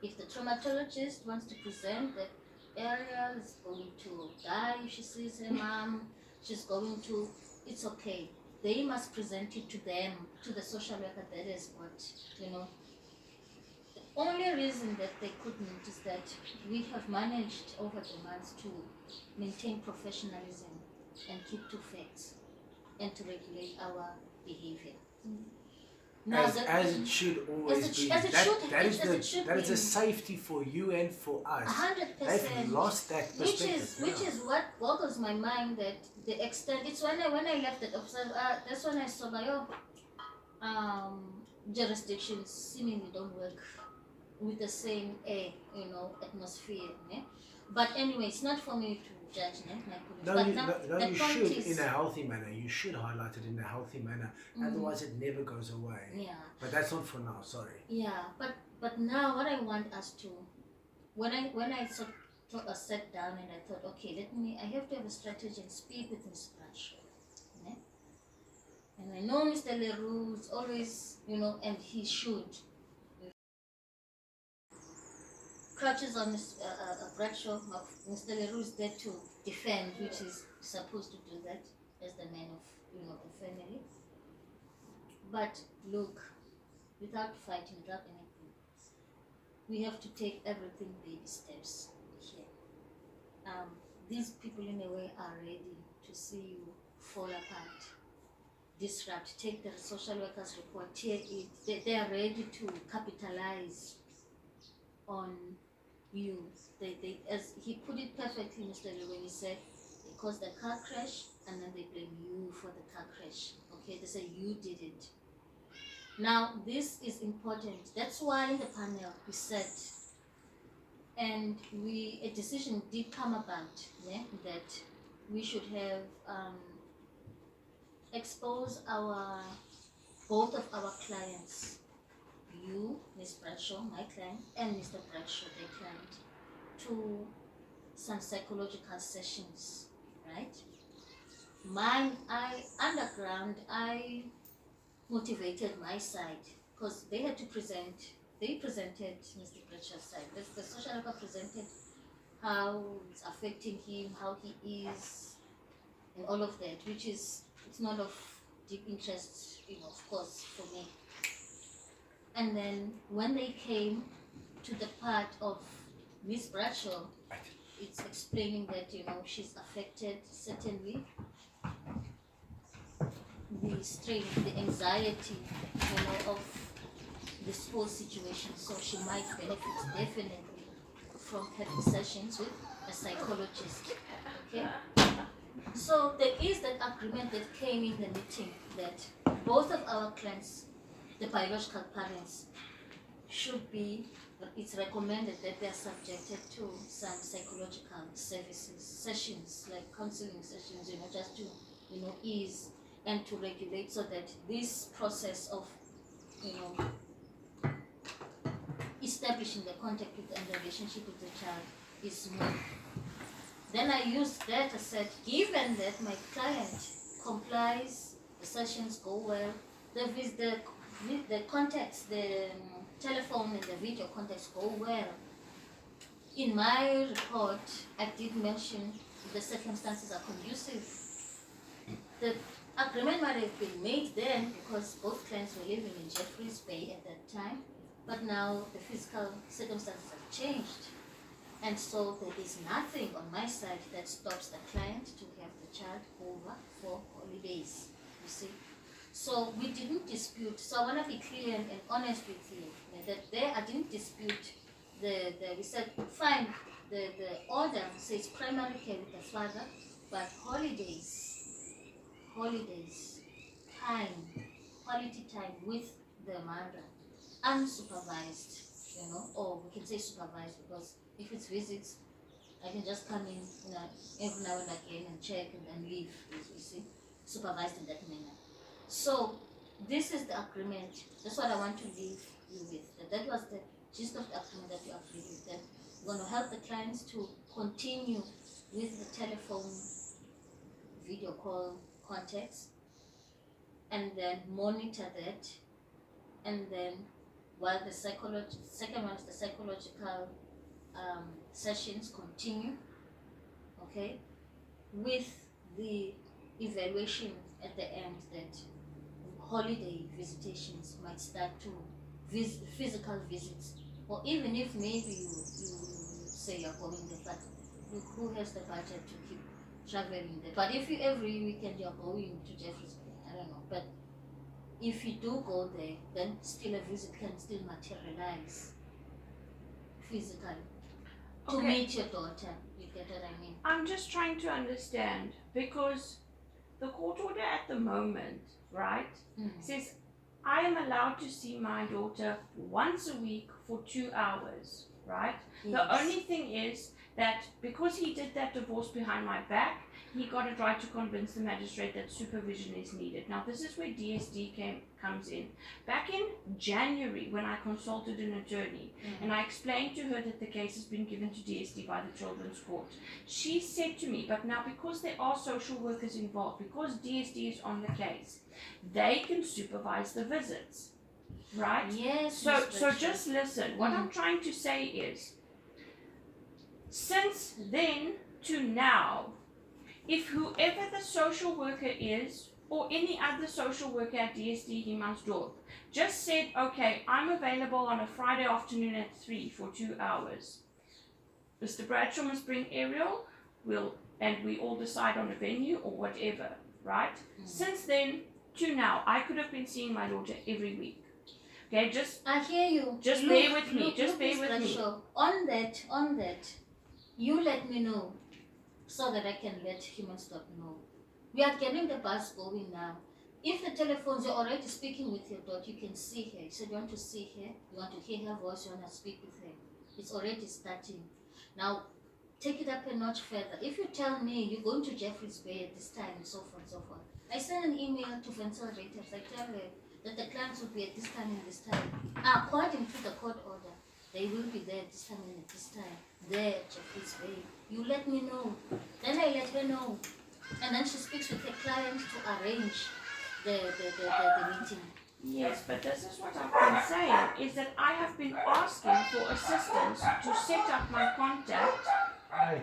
S2: If the traumatologist wants to present that Ariel is going to die if she sees her mom, she's going to, it's okay. They must present it to them, to the social worker. That is what, The only reason that they couldn't is that we have managed over the months to maintain professionalism and keep to facts and to regulate our behavior. Now
S3: as it should always be. That is a safety for you and for us.
S2: 100%.
S3: They've lost that perspective.
S2: Which is what boggles my mind, that the extent. It's when I left that office. That's when I saw my jurisdictions seemingly don't work with the same atmosphere. But anyway, it's not for me to judge.
S3: You should in a healthy manner. You should highlight it in a healthy manner. Otherwise, it never goes away.
S2: Yeah.
S3: But that's not for now. Sorry.
S2: Yeah, but now what I want us to, when I sat down and I thought, okay, I have to have a strategy and speak with Ms. Bradshaw. And I know Mr. Leroux is always, and he should. Crutches on Bradshaw, Mr. Leroux is there to defend, which is supposed to do that as the man of the family. But look, without fighting, without anything, we have to take everything baby steps here. These people in a way are ready to see you fall apart, disrupt, take the social workers report, tear it. They are ready to capitalize on you. They, as he put it perfectly, Mr. Lee, when he said they caused the car crash and then they blame you for the car crash. Okay, they say you did it. Now this is important. That's why the panel we said, and a decision did come about, that we should have expose both of our clients. You, Ms. Bradshaw, my client, and Mr. Bradshaw, their client, to some psychological sessions, right? Underground, I motivated my side because they had to present. They presented Mr. Bradshaw's side. The social worker presented how it's affecting him, how he is, and all of that, which is, it's not of deep interest, of course, for me. And then when they came to the part of Miss Bradshaw, it's explaining that, she's affected certainly, the strain, the anxiety, of this whole situation. So she might benefit definitely from having sessions with a psychologist. Okay? So there is that agreement that came in the meeting that both of our clients, the biological parents, should be, it's recommended that they are subjected to some psychological services, sessions, like counseling sessions, just to, ease and to regulate, so that this process of, establishing the contact with and the relationship with the child is smooth. Then I used that, I said, given that my client complies, the sessions go well, the contacts, the telephone and the video contacts go well. In my report, I did mention the circumstances are conducive. The agreement might have been made then because both clients were living in Jeffreys Bay at that time, but now the physical circumstances have changed. And so there is nothing on my side that stops the client to have the child over for holidays, you see. So we didn't dispute, so I want to be clear and honest with you, that there I didn't dispute we said, fine, the order says primary care with the father, but holidays, time, quality time with the mother, unsupervised, or we can say supervised, because if it's visits, I can just come in, every now and again and check and then leave, you see, supervised in that manner. So this is the agreement. That's what I want to leave you with. That was the gist of the agreement that you agreed with. Then we're going to help the clients to continue with the telephone, video call contacts, and then monitor that, and then while the second one is the psychological sessions continue, okay, with the evaluation at the end that holiday visitations might start to physical visits, or even if maybe you say you're going there, but look, who has the budget to keep traveling there? But if you every weekend you're going to Jeffreys Bay, I don't know, but if you do go there, then still a visit can still materialize physically to meet your daughter. You get what I mean?
S1: I'm just trying to understand, because the court order at the moment, right, says I am allowed to see my daughter once a week for 2 hours, right? Yes. The only thing is that because he did that divorce behind my back, he got it right to convince the magistrate that supervision is needed. Now, this is where DSD comes in. Back in January, when I consulted an attorney, and I explained to her that the case has been given to DSD by the Children's Court, she said to me, but now because there are social workers involved, because DSD is on the case, they can supervise the visits, right?
S2: Yes.
S1: So just listen. What I'm trying to say is, since then to now, if whoever the social worker is, or any other social worker at DSD Himansdorp, just said, okay, I'm available on a Friday afternoon at 3 for 2 hours. Mr. Bradshaw must bring Ariel, and we all decide on a venue or whatever, right? Since then to now, I could have been seeing my daughter every week. Okay,
S2: I hear you.
S1: Just bear with me. Just bear with me.
S2: On that, you let me know, so that I can let Himansdorp know. We are getting the bus going now. If the telephones are already speaking with your daughter, you can see her. You said you want to see her, you want to hear her voice, you want to speak with her. It's already starting. Now, take it up a notch further. If you tell me you're going to Jeffreys Bay at this time and so forth and so forth, I send an email to Vincent Reuters. I tell her that the clients will be at this time and this time. According to the court order, they will be there at this time and at this time. There at Jeffreys Bay. You let me know. Then I let her know. And then she speaks with the client to arrange the meeting.
S1: Yes, but this is what I've been saying, is that I have been asking for assistance to set up my contact,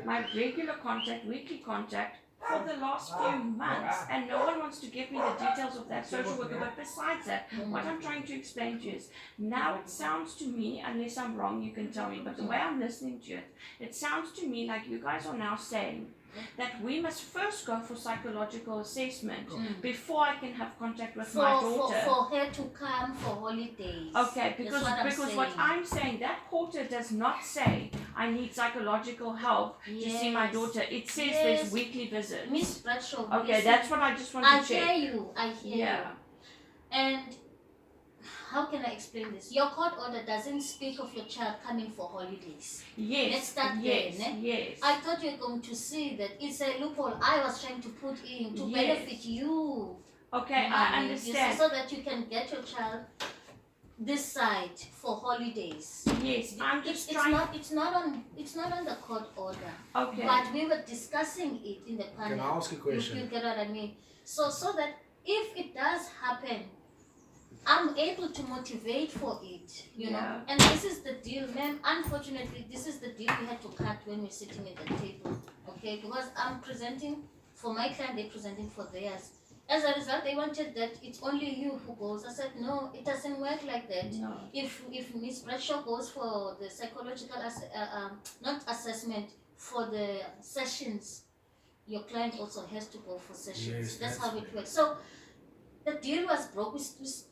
S1: my regular contact, weekly contact, for the last few months, and no one wants to give me the details of that social worker. But besides that, what I'm trying to explain to you is, now it sounds to me, unless I'm wrong, you can tell me, but the way I'm listening to it, it sounds to me like you guys are now saying that we must first go for psychological assessment before I can have contact with my daughter.
S2: For her to come for holidays.
S1: Okay, because what I'm saying, that quarter does not say I need psychological help to see my daughter. It says there's weekly visits.
S2: Miss Bradshaw.
S1: Okay, that's what I just want to check.
S2: I hear you. And how can I explain this? Your court order doesn't speak of your child coming for holidays.
S1: Yes.
S2: Let's start there. Yes. I thought you were going to see that it's a loophole I was trying to put in to benefit you.
S1: Okay, I understand.
S2: So that you can get your child this side for holidays.
S1: Yes, I'm just
S2: It's not on the court order.
S1: Okay.
S2: But we were discussing it in the panel.
S3: Can I ask a question?
S2: You get what I mean? So that if it does happen, I'm able to motivate for it, you know. And this is the deal, ma'am. Unfortunately, this is the deal we had to cut when we're sitting at the table, okay? Because I'm presenting for my client, they're presenting for theirs. As a result, they wanted that it's only you who goes. I said, no, it doesn't work like that.
S1: No.
S2: If Miss Bradshaw goes for the psychological, not assessment for the sessions, your client also has to go for sessions.
S3: Yes,
S2: that's how it works. So the deal was broke.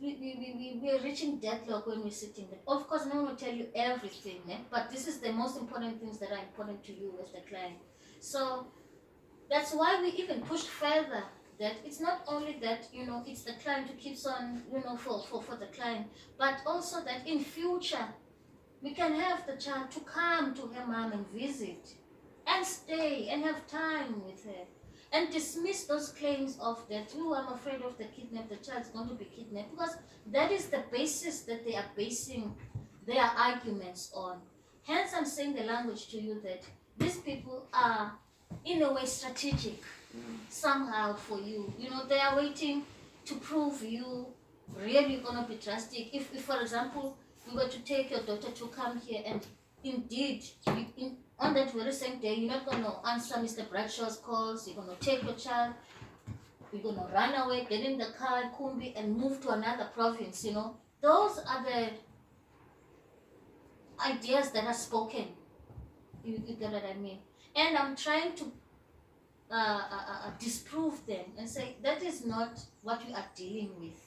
S2: We were reaching deadlock when we're sitting there. Of course, no one will tell you everything, but this is the most important things that are important to you as the client. So that's why we even pushed further that it's not only that, it's the client who keeps on, for the client, but also that in future, we can have the child to come to her mom and visit and stay and have time with her and dismiss those claims of that, I'm afraid of the kidnap, the child's going to be kidnapped, because that is the basis that they are basing their arguments on. Hence, I'm saying the language to you that these people are, in a way, strategic somehow for you. They are waiting to prove you really going to be drastic. If, for example, we were to take your daughter to come here and indeed, on that very same day, you're not going to answer Mr. Bradshaw's calls, you're going to take your child, you're going to run away, get in the car in Kumbi and move to another province, Those are the ideas that are spoken. You get what I mean? And I'm trying to disprove them and say that is not what we are dealing with.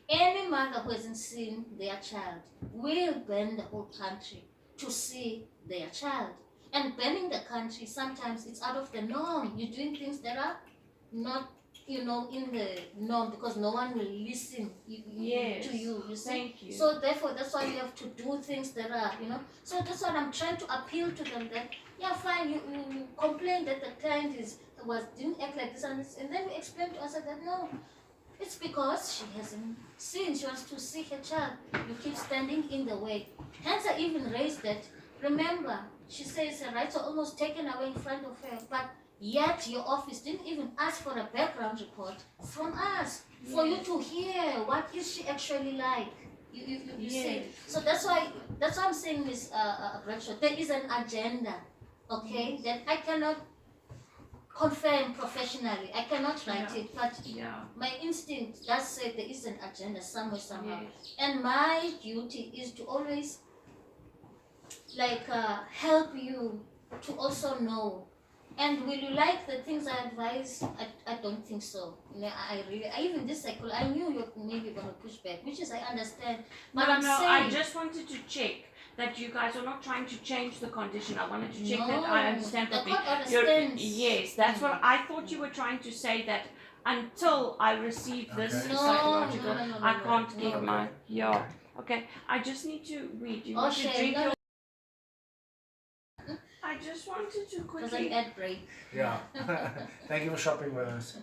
S2: Any mother who hasn't seen their child will ban the whole country to see their child. And banning the country, sometimes it's out of the norm. You're doing things that are not, in the norm, because no one will listen to you, you see?
S1: Thank you.
S2: So therefore, that's why you have to do things that are, So that's what I'm trying to appeal to them, that, yeah, fine, you complain that the client didn't act like this, and then we explain to us that, no, it's because she hasn't seen, she wants to see her child. You keep standing in the way. Hence, I even raised that. Remember, she says her rights are almost taken away in front of her, but yet your office didn't even ask for a background report from us, for you to hear what is she actually like. You see. So that's why I'm saying this, Bradshaw. There is an agenda, okay, that I cannot confirm professionally. I cannot write it, but my instinct does say there is an agenda somewhere, somehow. And my duty is to always help you to also know. And will you like the things I advise? I don't think so. I even this cycle, I knew you're maybe going to push back, which is I understand. But
S1: I just wanted to check that you guys are not trying to change the condition. I wanted to check that I understand properly. Yes, that's what I thought you were trying to say, that until I receive this psychological, I can't get my Okay, I just need to read. You want to drink your... I just wanted to quickly...
S2: ad break.
S3: Yeah. Thank you for shopping with us.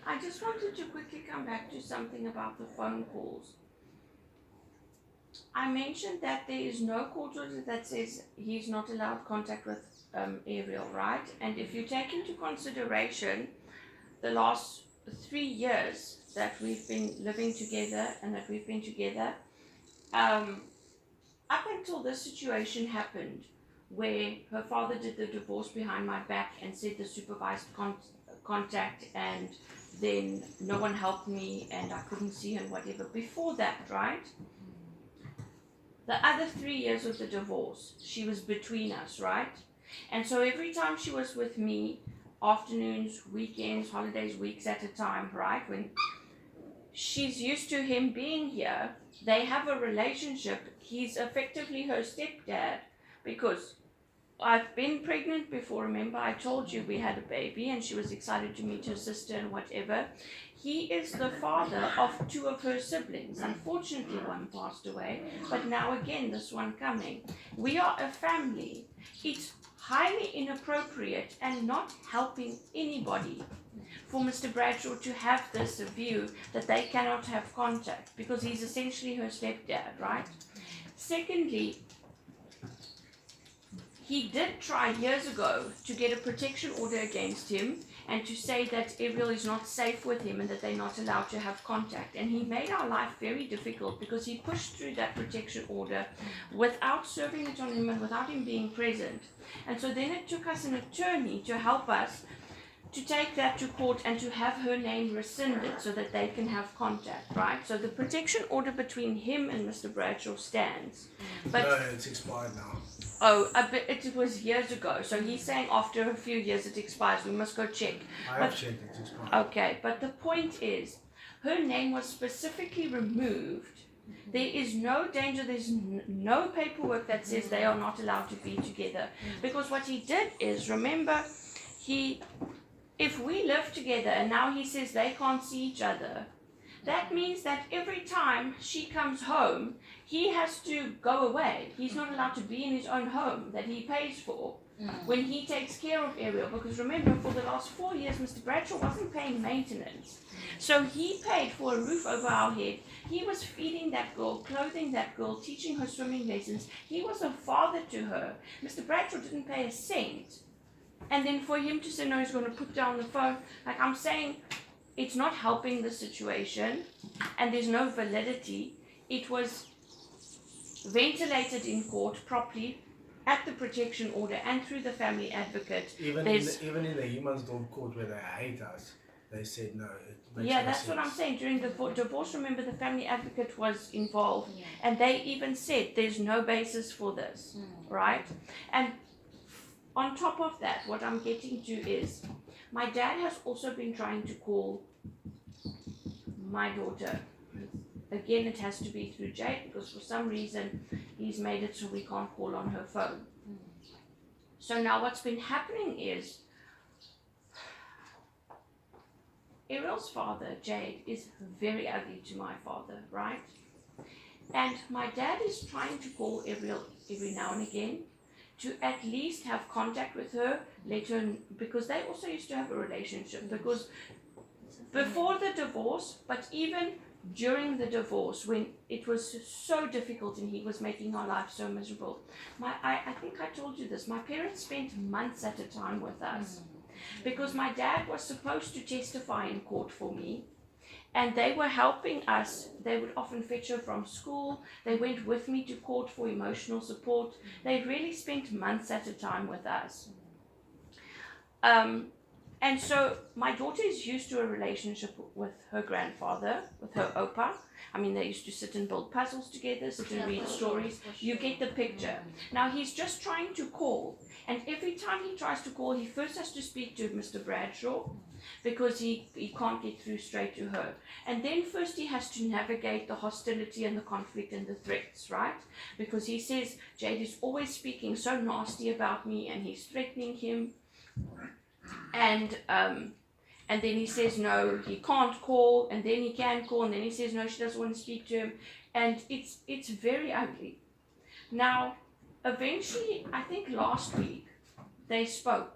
S1: I just wanted to quickly come back to something about the phone calls. I mentioned that there is no court order that says he's not allowed contact with Ariel, right? And if you take into consideration the last 3 years that we've been living together and that we've been together, up until this situation happened, where her father did the divorce behind my back and said the supervised contact, and then no one helped me and I couldn't see her and whatever. Before that, right? The other 3 years of the divorce, she was between us, right? And so every time she was with me, afternoons, weekends, holidays, weeks at a time, right? When she's used to him being here, they have a relationship. He's effectively her stepdad, because I've been pregnant before. Remember, I told you we had a baby and she was excited to meet her sister and whatever. He is the father of 2 of her siblings. Unfortunately, one passed away, but now again, this one coming. We are a family. It's highly inappropriate and not helping anybody for Mr. Bradshaw to have this view that they cannot have contact, because he's essentially her stepdad, right? Secondly, he did try years ago to get a protection order against him and to say that Ariel is not safe with him and that they're not allowed to have contact. And he made our life very difficult, because he pushed through that protection order without serving it on him and without him being present. And so then it took us an attorney to help us to take that to court and to have her name rescinded so that they can have contact, right? So the protection order between him and Mr. Bradshaw stands. But
S3: no, it's expired now.
S1: oh, it was years ago. So he's saying after a few years it expires. We must go check.
S3: I have checked, it's expired.
S1: Okay, but the point is, her name was specifically removed. There is no danger, there's no paperwork that says they are not allowed to be together. Because what he did is, remember, if we live together and now he says they can't see each other, that means that every time she comes home, he has to go away. He's not allowed to be in his own home that he pays for when he takes care of Ariel. Because remember, for the last 4 years, Mr. Bradshaw wasn't paying maintenance. So he paid for a roof over our head. He was feeding that girl, clothing that girl, teaching her swimming lessons. He was a father to her. Mr. Bradshaw didn't pay a cent. And then for him to say, no, he's going to put down the phone, like I'm saying, it's not helping the situation, and there's no validity. It was ventilated in court properly at the protection order and through the family advocate.
S3: Even in the Humansdorp court where they hate us, they said no.
S1: Yeah, that's what I'm saying. During the divorce, remember, the family advocate was involved, and they even said there's no basis for this, right? And on top of that, what I'm getting to is, my dad has also been trying to call my daughter. Again, it has to be through Jade, because for some reason he's made it so we can't call on her phone. So now what's been happening is, Ariel's father, Jade, is very ugly to my father, right? And my dad is trying to call Ariel every now and again to at least have contact with her, let her, because they also used to have a relationship, because before the divorce, but even during the divorce, when it was so difficult and he was making our life so miserable, I think I told you this, my parents spent months at a time with us, because my dad was supposed to testify in court for me, and they were helping us. They would often fetch her from school. They went with me to court for emotional support. They really spent months at a time with us. And so my daughter is used to a relationship with her grandfather, with her opa. I mean, they used to sit and build puzzles together, sit and read stories. You get the picture. Now he's just trying to call. And every time he tries to call, he first has to speak to Mr. Bradshaw, because he can't get through straight to her. And then first he has to navigate the hostility and the conflict and the threats, right? Because he says, Jade is always speaking so nasty about me, and he's threatening him. And then he says, no, he can't call, and then he can call, and then he says, no, she doesn't want to speak to him. And it's very ugly. Now, eventually, I think last week, they spoke.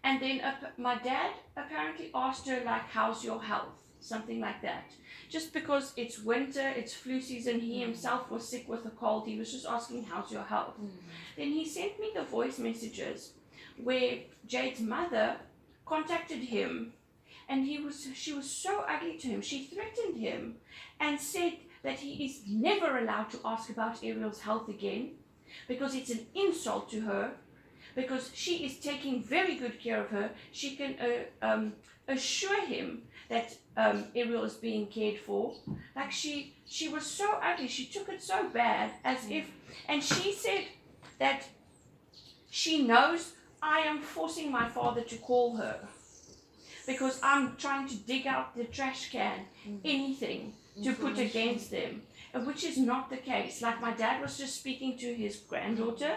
S1: And then my dad apparently asked her, like, how's your health? Something like that. Just because it's winter, it's flu season, he himself was sick with a cold, he was just asking, how's your health? Then he sent me the voice messages where Jade's mother contacted him, and she was so ugly to him. She threatened him and said that he is never allowed to ask about Ariel's health again, because it's an insult to her, because she is taking very good care of her. She can assure him that Ariel is being cared for. Like she was so ugly. She took it so bad, as if, and she said that she knows I am forcing my father to call her because I'm trying to dig out the trash can, anything to put against them, which is not the case. Like my dad was just speaking to his granddaughter.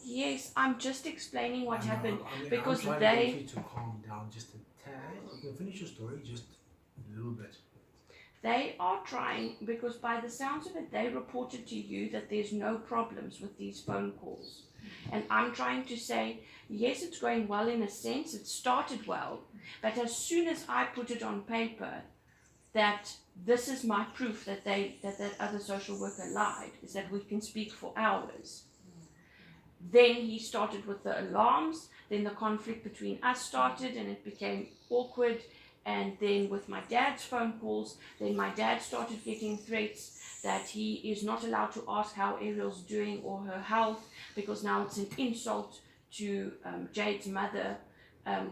S1: Yes, I'm just explaining what happened, because
S3: I'm trying to get you to calm down just a tad. You can finish your story just a little bit.
S1: They are trying, because by the sounds of it, they reported to you that there's no problems with these phone calls. And I'm trying to say, yes, it's going well in a sense, it started well, but as soon as I put it on paper that this is my proof that that other social worker lied, is that we can speak for hours. Then he started with the alarms, then the conflict between us started and it became awkward, and then with my dad's phone calls, then my dad started getting threats that he is not allowed to ask how Ariel's doing or her health, because now it's an insult to Jade's mother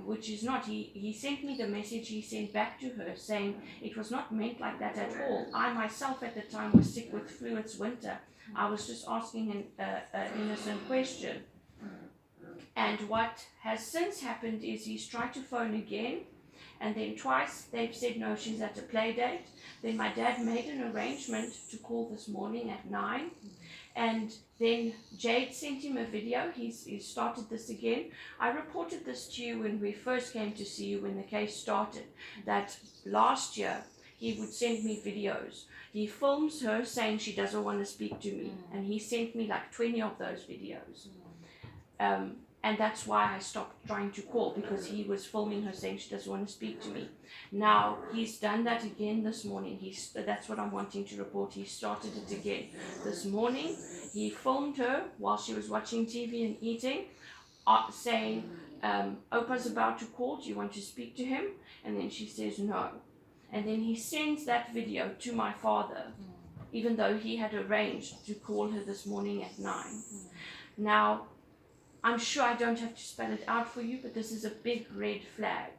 S1: which is not. He sent me the message he sent back to her saying it was not meant like that at all. I myself at the time was sick with flu, it's winter. I was just asking an innocent question. And what has since happened is he's tried to phone again, and then twice they've said no, she's at a play date. Then my dad made an arrangement to call this morning at 9, and then Jade sent him a video. He's started this again. I reported this to you when we first came to see you when the case started, that last year he would send me videos. He films her saying she doesn't want to speak to me, and he sent me like 20 of those videos. And that's why I stopped trying to call, because he was filming her saying she doesn't want to speak to me. Now he's done that again this morning. That's what I'm wanting to report. He started it again this morning. He filmed her while she was watching TV and eating, saying, Opa's about to call, do you want to speak to him? And then she says no. And then he sends that video to my father, even though he had arranged to call her this morning at 9. Now, I'm sure I don't have to spell it out for you, but this is a big red flag,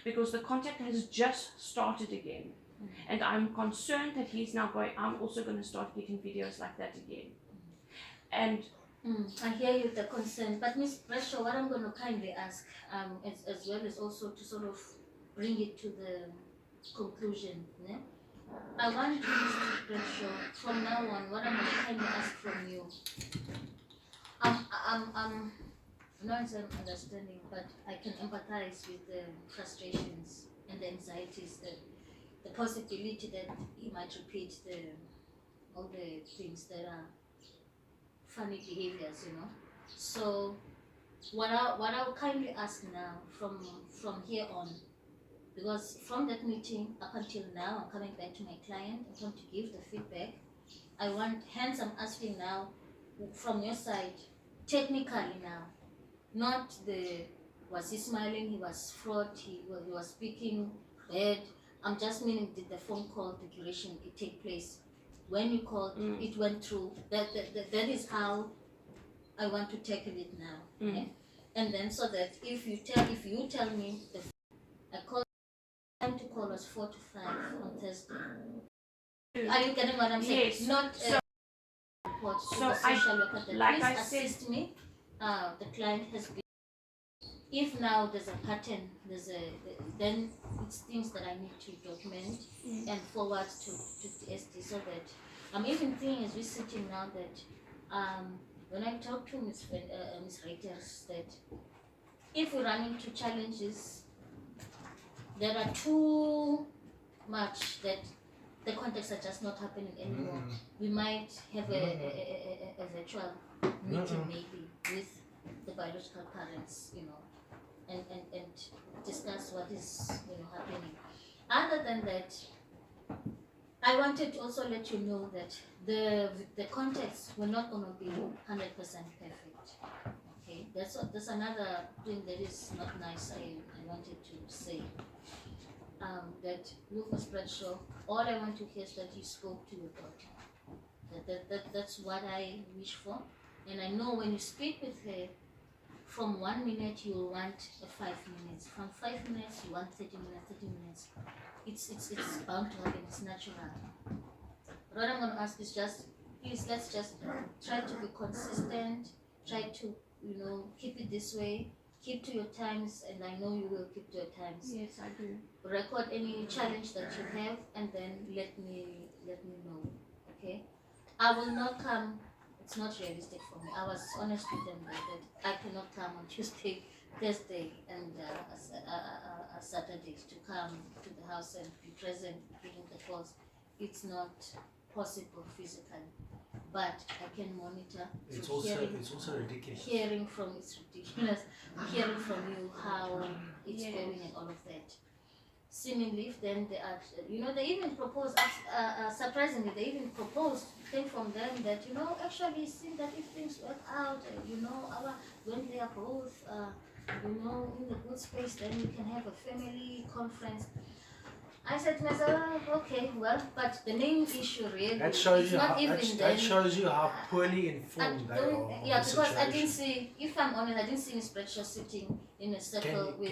S1: because the contact has just started again. And I'm concerned that he's now going, I'm also going to start getting videos like that again. And
S2: I hear you, the concern, but Ms. Bradshaw, what I'm going to kindly ask, as well as also to sort of bring it to the conclusion, yeah? I want you, Mr. Bradshaw, from now on, what I'm going to kindly ask from you, I'm not understanding, but I can empathize with the frustrations and the anxieties, the possibility that he might repeat all the things that are funny behaviors, you know. So what I'll kindly ask now from here on, because from that meeting up until now, I'm coming back to my client, I'm going to give the feedback. Hence I'm asking now from your side, technically now, not was he smiling, he was fraught, he was speaking bad. I'm just meaning, did the phone call, the duration, it take place? When you called, it went through. That is how I want to tackle it now. Okay? And then so that if you tell me, I called, time to call was 4 to 5 on Thursday. Are you getting what I'm saying?
S1: Yes.
S2: Not report to the social worker that
S1: like
S2: please
S1: I
S2: assist
S1: said,
S2: me. The client has been. If now there's a pattern, then it's things that I need to document and forward to SD, so that I'm even thinking as we're sitting now that when I talk to Ms. Reuters, that if we run into challenges that are too much, that the contacts are just not happening anymore, we might have a virtual meeting maybe with the biological parents, you know, and discuss what is happening. Other than that, I wanted to also let you know that the contacts were not going to be 100% perfect. Okay, that's another thing that is not nice. I wanted to say that look, Ms. Bradshaw, all I want to hear is that you spoke to your daughter. That's what I wish for, and I know when you speak with her, from 1 minute you will want 5 minutes. From 5 minutes you want 30 minutes. 30 minutes. It's bound to happen. It's natural. What I'm going to ask is just, please, let's just try to be consistent. Try to keep it this way. Keep to your times, and I know you will keep to your times.
S1: Yes, I do.
S2: Record any challenge that you have, and then let me know. Okay? I will not come. It's not realistic for me. I was honest with them that I cannot come on Tuesday, Thursday, and Saturday to come to the house and be present during the calls. It's not possible physically, but I can monitor.
S3: It's also ridiculous.
S2: Hearing from it's ridiculous. Hearing from you how it's going and all of that. Seemingly, then they are, they even propose, surprisingly, they even proposed, came from them that, actually it seems that if things work out, when they are both, in the good space, then we can have a family conference. I said to myself, oh, okay, well, but the main issue really
S3: That shows
S2: is
S3: you
S2: not
S3: how
S2: even
S3: that
S2: then.
S3: shows you how poorly
S2: I
S3: informed they
S2: don't,
S3: are.
S2: yeah,
S3: of the
S2: because I didn't
S3: situation.
S2: see, if I'm honest, I didn't see Miss Bradshaw sitting in a circle with,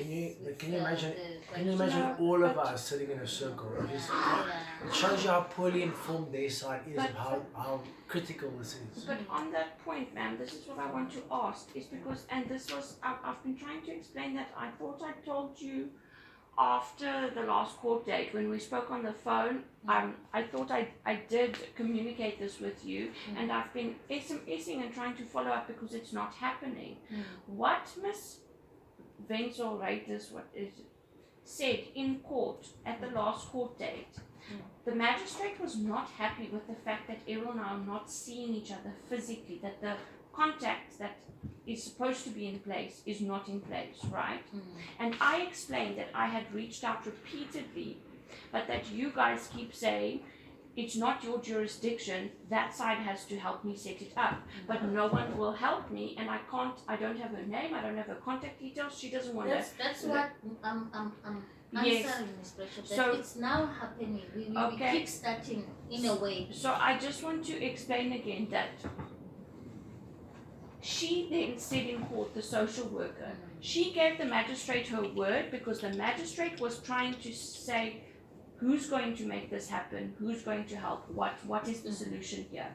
S3: Can you imagine?
S2: the
S3: Can you imagine
S1: No,
S3: all of
S1: but-
S3: us sitting in a circle?
S2: yeah.
S3: It shows you how poorly informed their side is
S1: But-
S3: of how critical this is.
S1: But on that point, ma'am, this is what I want to ask, is because, and this was, I've been trying to explain that I thought I told you after the last court date, when we spoke on the phone, I thought I did communicate this with you, and I've been SMSing and trying to follow up because it's not happening. What Miss Wenzel Reiters said in court at the last court date, the magistrate was not happy with the fact that Errol and I are not seeing each other physically, that the contact that is supposed to be in place is not in place, right? And I explained that I had reached out repeatedly, but that you guys keep saying it's not your jurisdiction, that side has to help me set it up, but no one will help me, and I don't have her name, I don't have her contact details, she doesn't want to.
S2: That's what I'm
S1: Yes.
S2: answering, Miss Bradshaw, that
S1: So-
S2: it's now happening. We
S1: Okay.
S2: keep starting in a way.
S1: So I just want to explain again that she then said in court, the social worker, she gave the magistrate her word because the magistrate was trying to say who's going to make this happen, who's going to help, what is the solution here.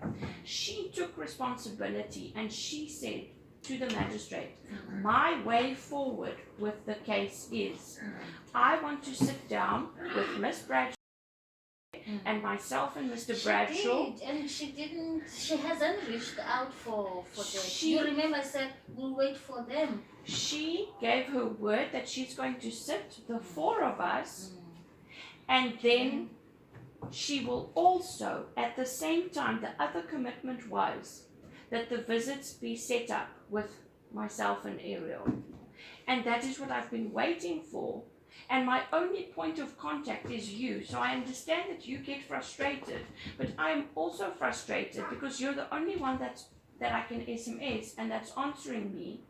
S1: She took responsibility and she said to the magistrate, my way forward with the case is I want to sit down with Miss Bradshaw and myself and Mr. Bradshaw.
S2: She did, and she didn't. She hasn't reached out for that.
S1: She-
S2: You remember I said we'll wait for them.
S1: She gave her word that she's going to sit the four of us, and then she will also, at the same time, the other commitment was that the visits be set up with myself and Ariel. And that is what I've been waiting for. And my only point of contact is you. So I understand that you get frustrated, but I'm also frustrated because you're the only one that I can SMS and that's answering me.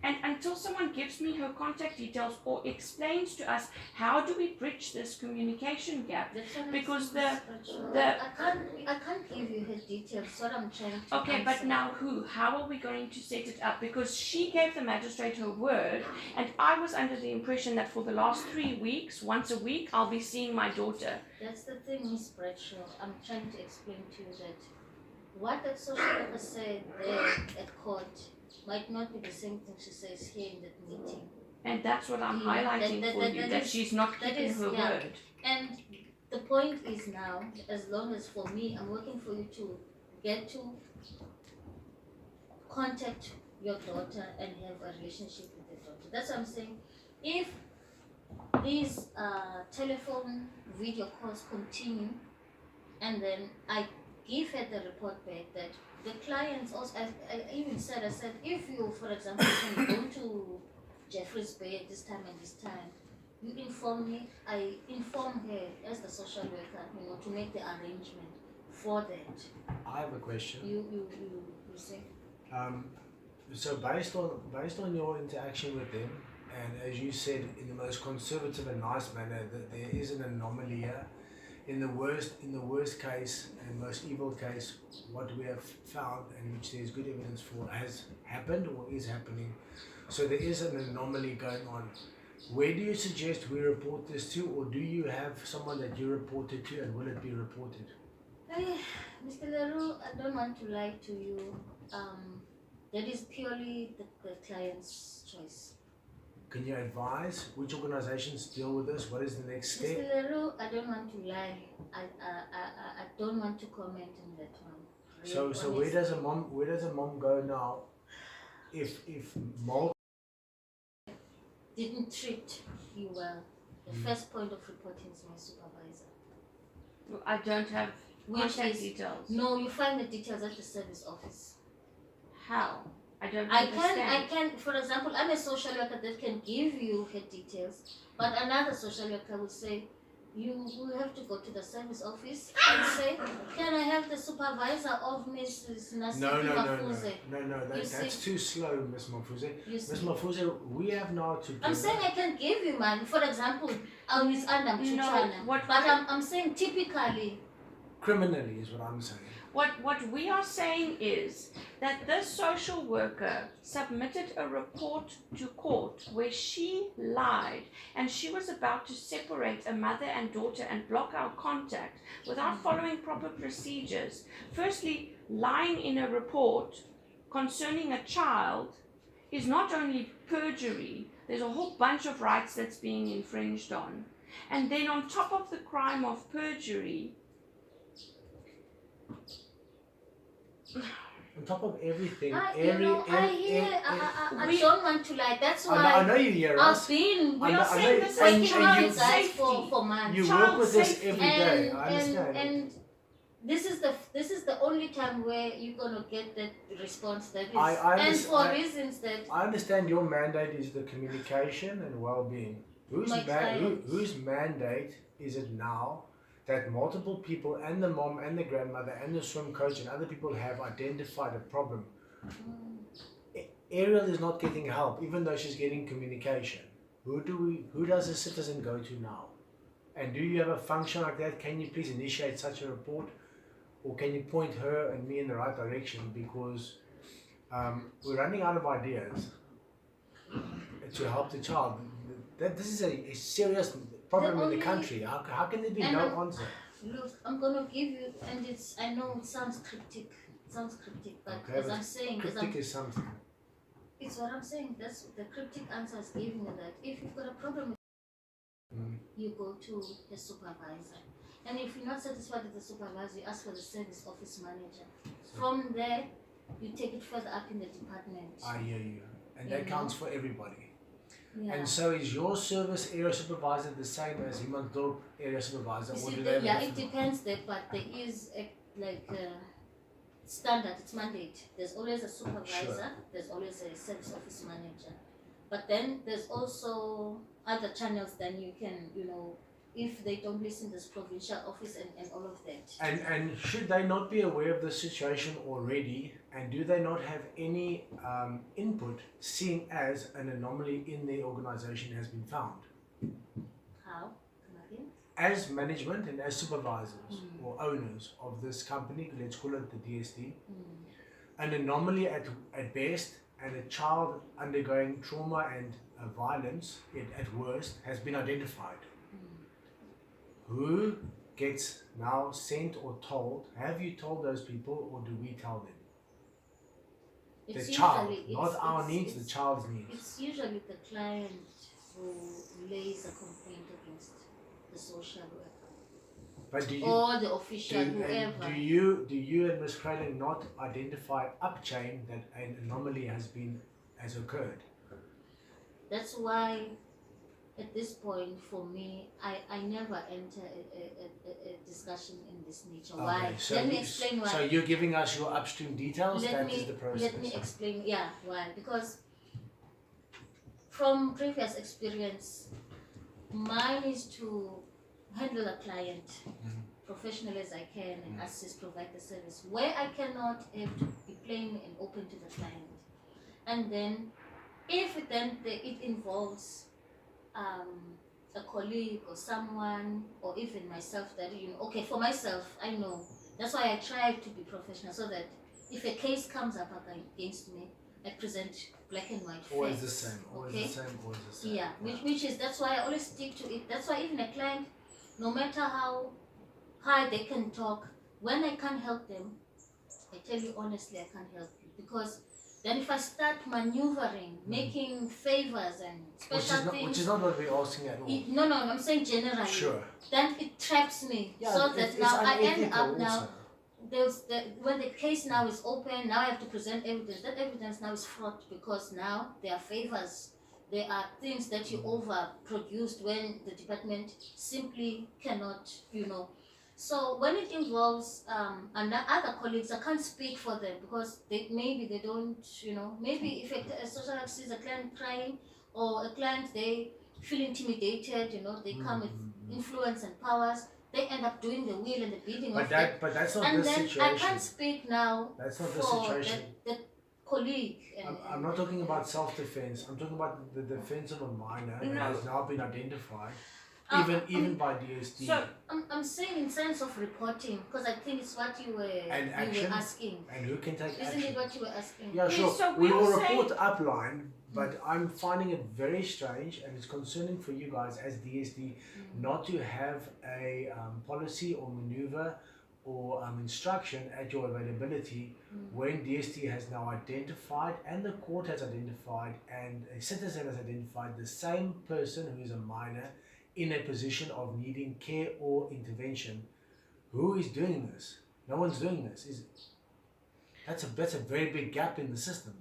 S1: And until someone gives me her contact details or explains to us how do we bridge this communication gap,
S2: That's what I'm
S1: because
S2: saying, Miss Bradshaw. I can't give you her details. That's what I'm trying to
S1: okay,
S2: answer.
S1: but now who? How are we going to set it up? Because she gave the magistrate her word, and I was under the impression that for the last 3 weeks, once a week, I'll be seeing my daughter.
S2: That's the thing, Miss Bradshaw. I'm trying to explain to you that what the social worker said there at court might not be the same thing she says here in that meeting.
S1: And that's what I'm
S2: Yeah,
S1: highlighting for you, that
S2: is-
S1: she's not
S2: that
S1: keeping
S2: is-
S1: her
S2: yeah.
S1: word.
S2: And the point is now, as long as for me, I'm working for you to get to contact your daughter and have a relationship with your daughter. That's what I'm saying. If these telephone video calls continue, and then I give her the report back that the clients also, I even said, if you, for example, can go to Jeffrey's Bay at this time and this time, you inform me, I inform her as the social worker, to make the arrangement for that.
S3: I have a question.
S2: You say?
S3: So based on your interaction with them, and as you said in the most conservative and nice manner, that there is an anomaly here. In the worst case and most evil case, what we have found and which there is good evidence for has happened or is happening. So there is an anomaly going on. Where do you suggest we report this to, or do you have someone that you report it to, and will it be reported?
S2: Mr. Leroux, I don't want to lie to you. That is purely the client's choice.
S3: Can you advise which organizations deal with this? What is the next step?
S2: Mr. Leroux, I don't want to lie. I don't want to comment on that one.
S3: So where does a mom go now if mom
S2: didn't treat you well? The first point of reporting is my supervisor.
S1: I don't have
S2: Which
S1: contact
S2: is-
S1: details.
S2: No, you find the details at the service office.
S1: How? I don't
S2: I
S1: understand.
S2: can, for example, I'm a social worker that can give you her details, but another social worker will say, you will have to go to the service office and say, can I have the supervisor of Mrs. Nasipi Mafuze?
S3: No, that's too slow, Miss Mafuze. Miss
S2: see.
S3: Mafuze, we have now to...
S2: I'm saying I can give you money. For example, I was Adam Chuchana. But I'm saying typically...
S3: Criminally is what I'm saying.
S1: What we are saying is that this social worker submitted a report to court where she lied and she was about to separate a mother and daughter and block our contact without following proper procedures. Firstly, lying in a report concerning a child is not only perjury, there's a whole bunch of rights that's being infringed on. And then on top of the crime of perjury,
S3: on top of everything,
S2: I don't want to lie. That's why
S3: I know you hear us.
S1: We are saying this is
S2: working with guys for months.
S3: You work with this every day. I understand.
S2: And this is the only time where you're gonna get that response that is, and for reasons that
S3: I understand your mandate is the communication and well-being. Whose mandate is it now that multiple people and the mom and the grandmother and the swim coach and other people have identified a problem? Ariel is not getting help, even though she's getting communication. Who does a citizen go to now? And do you have a function like that? Can you please initiate such a report? Or can you point her and me in the right direction? Because we're running out of ideas to help the child. This is a serious problem in the country. How can there be no answer?
S2: Look, I'm gonna give you, and I know it sounds cryptic. But okay, as I'm saying,
S3: cryptic is something.
S2: It's what I'm saying. That's the cryptic answer is giving you that. If you've got a problem, you go to the supervisor, and if you're not satisfied with the supervisor, you ask for the service office manager. From there, you take it further up in the department.
S3: I hear you, and that counts for everybody.
S2: Yeah.
S3: And so is your service area supervisor the same as Humansdorp area supervisor?
S2: It depends, but there is standard, it's mandate. There's always a supervisor, there's always a service office manager. But then there's also other channels that you can, if they don't listen, there's provincial office and all of that.
S3: And should they not be aware of the situation already, and do they not have any input, seeing as an anomaly in their organization has been found?
S2: How?
S3: As management and as supervisors or owners of this company, let's call it the DSD, an anomaly at best, and a child undergoing trauma and violence at worst has been identified. Who gets now sent or told? Have you told those people, or do we tell them? The child, not our needs, the child's needs.
S2: It's usually the client who lays a complaint against the social worker.
S3: But do you,
S2: or the official, whoever.
S3: Do you and Ms. Crayling not identify upchain that an anomaly has occurred?
S2: That's why at this point, for me, I never enter a discussion in this nature. Okay, why?
S3: So
S2: let me explain why.
S3: So you're giving us your upstream details? That is the process.
S2: Let me explain, why. Because from previous experience, mine is to handle a client professionally as I can and assist, provide the service. Where I cannot, I have to be plain and open to the client. And then, if it involves a colleague or someone, or even myself, that okay, for myself, I know. That's why I try to be professional, so that if a case comes up against me, I present black and white.
S3: Always the same. Always the same.
S2: Yeah, which is, that's why I always stick to it. That's why even a client, no matter how high they can talk, when I can't help them, I tell you honestly, I can't help you, because then if I start maneuvering, making favors and special things...
S3: Which is not what we're asking at all.
S2: No, I'm saying generally.
S3: Sure.
S2: Then it traps me.
S3: Yeah,
S2: so that now I end up
S3: also.
S2: now... when the case now is open, now I have to present evidence. That evidence now is fraught, because now there are favors. There are things that you overproduced when the department simply cannot, So when it involves other colleagues, I can't speak for them, because maybe they don't, maybe if a social worker sees a client crying, or a client, they feel intimidated, they come with influence and powers. They end up doing the will and the bidding of that.
S3: But that's not
S2: and
S3: the
S2: then
S3: situation.
S2: I can't speak now
S3: That's not the
S2: for
S3: situation.
S2: that colleague.
S3: I'm not talking about self-defense. I'm talking about the defense of a minor that has now been identified, even by DSD.
S2: So I'm saying in sense of reporting, because I think it's what you were asking.
S3: And who can take action?
S2: Isn't it what you were asking?
S3: Yeah, sure.
S1: Yes, so
S3: we will
S1: saying...
S3: report upline, but I'm finding it very strange, and it's concerning for you guys as DSD not to have a policy or maneuver or instruction at your availability when DSD has now identified, and the court has identified, and a citizen has identified the same person who is a minor in a position of needing care or intervention. Who is doing this? No one's doing this. That's a very big gap in the system.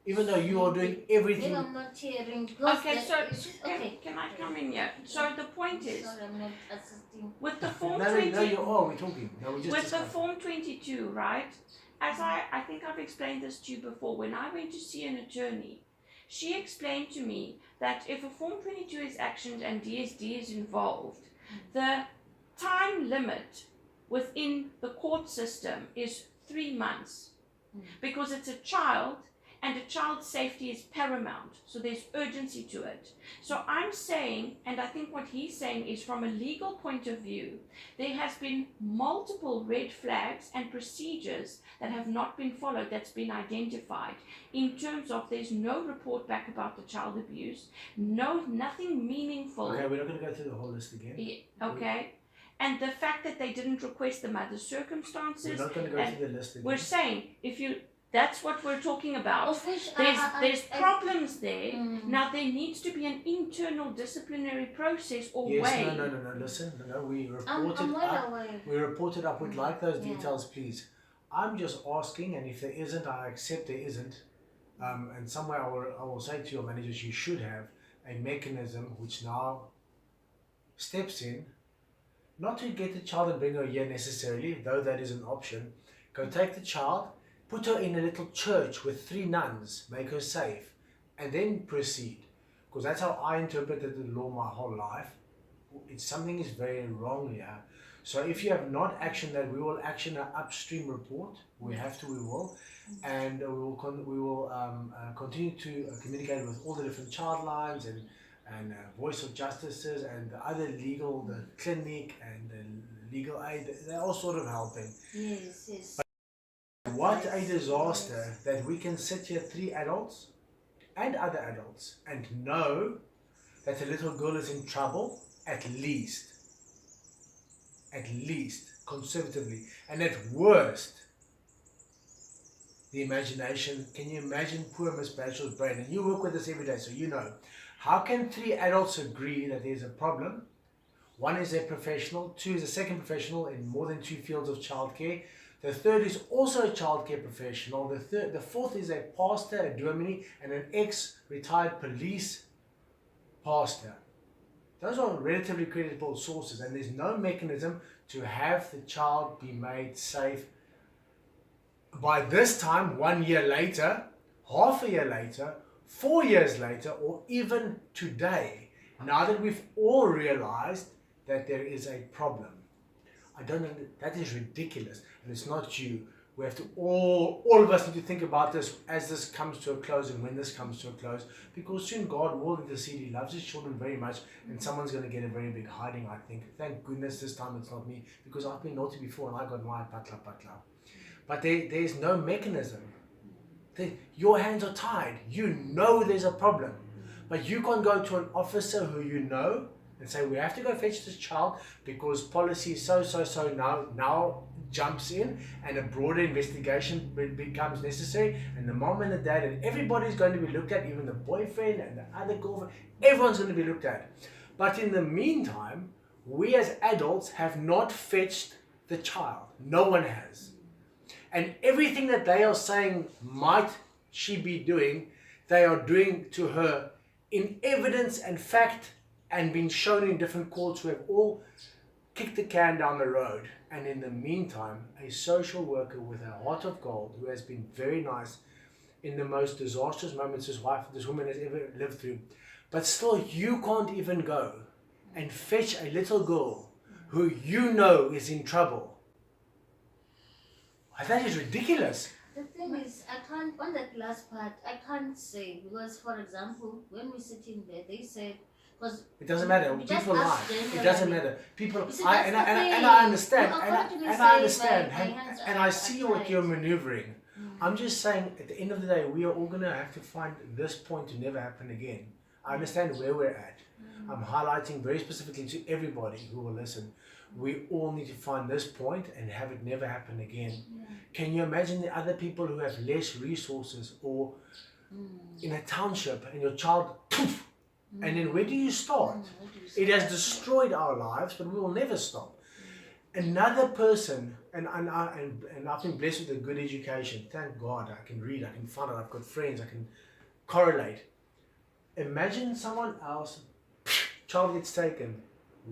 S3: Even though you are doing everything.
S2: Maybe I'm not hearing.
S1: Okay, can I come in here? So the point is,
S2: sorry, I'm not assisting.
S1: With the form
S3: No,
S1: 20,
S3: we're talking. No, we just
S1: with
S3: discussed.
S1: the form 22, right? As I think I've explained this to you before. When I went to see an attorney, she explained to me that if a form 22 is actioned and DSD is involved, the time limit within the court system is 3 months, because it's a child. And a child's safety is paramount, so there's urgency to it. So I'm saying, and I think what he's saying is from a legal point of view, there has been multiple red flags and procedures that have not been followed, that's been identified, in terms of there's no report back about the child abuse, nothing meaningful.
S3: Okay, we're not going to go through the whole list again.
S1: Yeah, okay. And the fact that they didn't request the mother's circumstances.
S3: We're not going to go through the list again.
S1: We're saying, that's what we're talking about.
S2: Of which
S1: there's problems there. Now there needs to be an internal disciplinary process or way.
S3: Yes, no. Listen, we reported up. We'd like those details, please. I'm just asking, and if there isn't, I accept there isn't. And somewhere I will say to your managers, you should have a mechanism which now steps in, not to get the child and bring her here necessarily, though that is an option. Go take the child. Put her in a little church with 3 nuns, make her safe, and then proceed. Because that's how I interpreted the law my whole life. Something is very wrong here. So if you have not actioned that, we will action an upstream report. We have to, we will. And we will continue to communicate with all the different child lines and voice of justices and the other legal, the clinic and the legal aid. They're all sort of helping.
S2: Yes.
S3: What a disaster that we can sit here, 3 adults and other adults, and know that the little girl is in trouble, at least, conservatively, and at worst, the imagination. Can you imagine poor Miss Bradshaw's brain? And you work with this every day, so you know. How can 3 adults agree that there's a problem? 1 is a professional, 2 is a second professional in more than 2 fields of childcare. The 3rd is also a childcare professional. The 4th is a pastor, a domini, and an ex-retired police pastor. Those are relatively credible sources, and there's no mechanism to have the child be made safe. By this time, 1 year later, half a year later, 4 years later, or even today, now that we've all realized that there is a problem. I don't know, that is ridiculous, and it's not you. We have to all of us need to think about this as this comes to a close and when this comes to a close, because soon God will intercede. He loves his children very much, and someone's going to get a very big hiding, I think. Thank goodness this time it's not me, because I've been naughty before and I got my patla. But there's no mechanism. Your hands are tied. You know there's a problem, but you can't go to an officer who you know and say, we have to go fetch this child because policy so now jumps in and a broader investigation becomes necessary, and the mom and the dad and everybody's going to be looked at, even the boyfriend and the other girlfriend, everyone's going to be looked at. But in the meantime, we as adults have not fetched the child. No one has. And everything that they are saying might she be doing, they are doing to her in evidence and fact, and been shown in different courts who have all kicked the can down the road. And in the meantime, a social worker with a heart of gold, who has been very nice in the most disastrous moments this woman has ever lived through. But still, you can't even go and fetch a little girl who you know is in trouble. That is ridiculous.
S2: The thing is, I can't, on that last part, I can't say, because for example, when we sit in there, they said, because
S3: it doesn't matter. People lie. It doesn't matter. People,
S2: see,
S3: and I understand, and I see what you're maneuvering. I'm just saying, at the end of the day, we are all gonna have to find this point to never happen again. I understand where we're at. I'm highlighting very specifically to everybody who will listen. We all need to find this point and have it never happen again. Can you imagine the other people who have less resources, or in a township and your child, poof, and then where do you start? It has destroyed our lives, but we will never stop. Another person, and I've been blessed with a good education. Thank God, I can read, I can find out, I've got friends, I can correlate. Imagine someone else, child gets taken.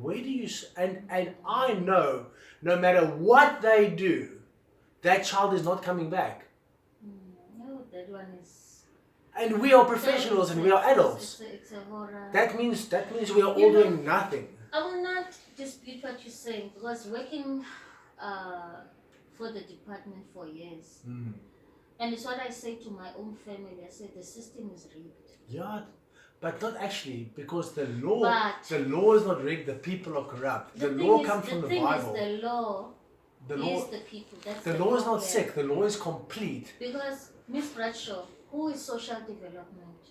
S3: Where do you, and I know, no matter what they do, that child is not coming back.
S2: No, that one is.
S3: And we are professionals and we are adults.
S2: It's a horror.
S3: That means we are all doing nothing.
S2: I will not dispute what you're saying, because working for the department for years, and it's what I say to my own family. I say the system is rigged.
S3: Yeah. But not actually, because the law is not rigged, the people are corrupt. The law comes from the Bible.
S2: The law is the people. That's
S3: the law is not sick, the law is complete.
S2: Because, Miss Bradshaw, who is social development?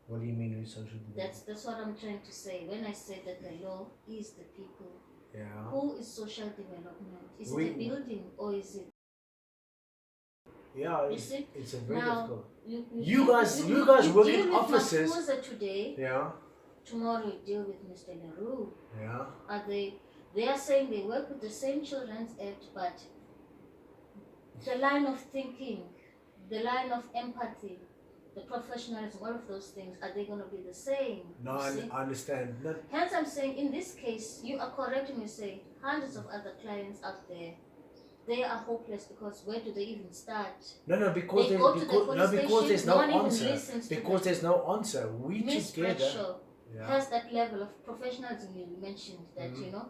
S3: What do you mean with social development?
S2: That's what I'm trying to say. When I say that the law is the people, who is social development? Is it a building or is it?
S3: Yeah, it's a very difficult.
S2: You
S3: guys work in offices.
S2: Today, tomorrow you deal with Mr. LaRue.
S3: Yeah.
S2: They are saying they work with the same Children's Act, but the line of thinking, the line of empathy, the professionalism, all of those things, are they going to be the same?
S3: No, I understand.
S2: Hence I'm saying, in this case, you are correct when you say hundreds of other clients out there, they are hopeless, because where do they even start?
S3: No, because there's no answer. Because there's no answer. We
S2: Ms.
S3: together
S2: Bradshaw has that level of professionalism you mentioned, that you know,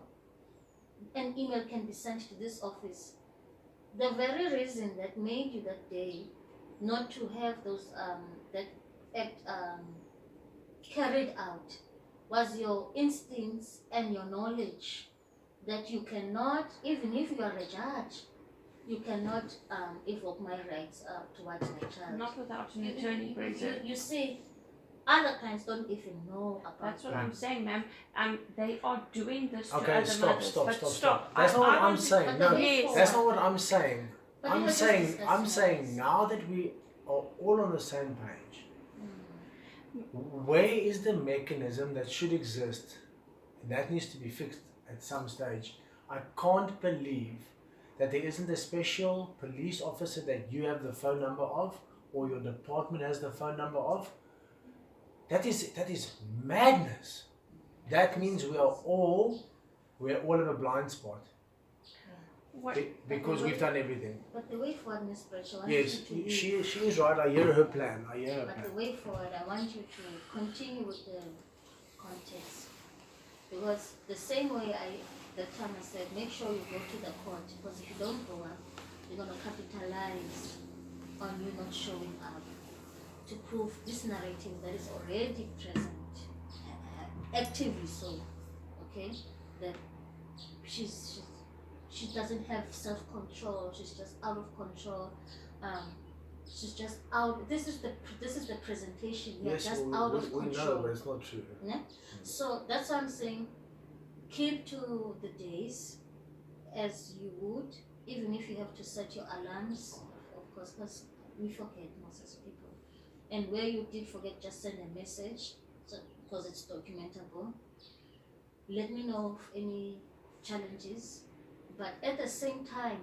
S2: an email can be sent to this office. The very reason that made you that day not to have those that act carried out was your instincts and your knowledge that you cannot, even if you are a judge, you cannot evoke my rights towards my child.
S1: Not without an attorney present.
S2: You see, other clients don't even know about
S1: That's what I'm saying, ma'am. They are doing this to
S3: okay,
S1: other
S3: stop.
S1: mothers. Stop.
S3: That's not what I'm saying. No,
S1: Yes.
S3: that's not what I'm saying.
S2: But
S3: I'm saying now that we are all on the same page, where is the mechanism that should exist? And that needs to be fixed at some stage. I can't believe that there isn't a special police officer that you have the phone number of, or your department has the phone number of. That is madness. That means we are all in a blind spot. Because we've done everything.
S2: But the way forward, Ms. Bradshaw,
S3: yes, she is right. I hear her plan.
S2: But the way forward, I want you to continue with the context. Because the same way that time I said, make sure you go to the court, because if you don't go up, they're going to capitalize on you not showing up to prove this narrative that is already present, actively so, okay, that she doesn't have self-control, she's just out of control, she's just out. This is the presentation. You're just out of control. We
S3: know, but it's not true.
S2: Yeah? So that's what I'm saying. Keep to the days as you would, even if you have to set your alarms, of course, because we forget most as people. And where you did forget, just send a message, because it's documentable. Let me know of any challenges, but at the same time,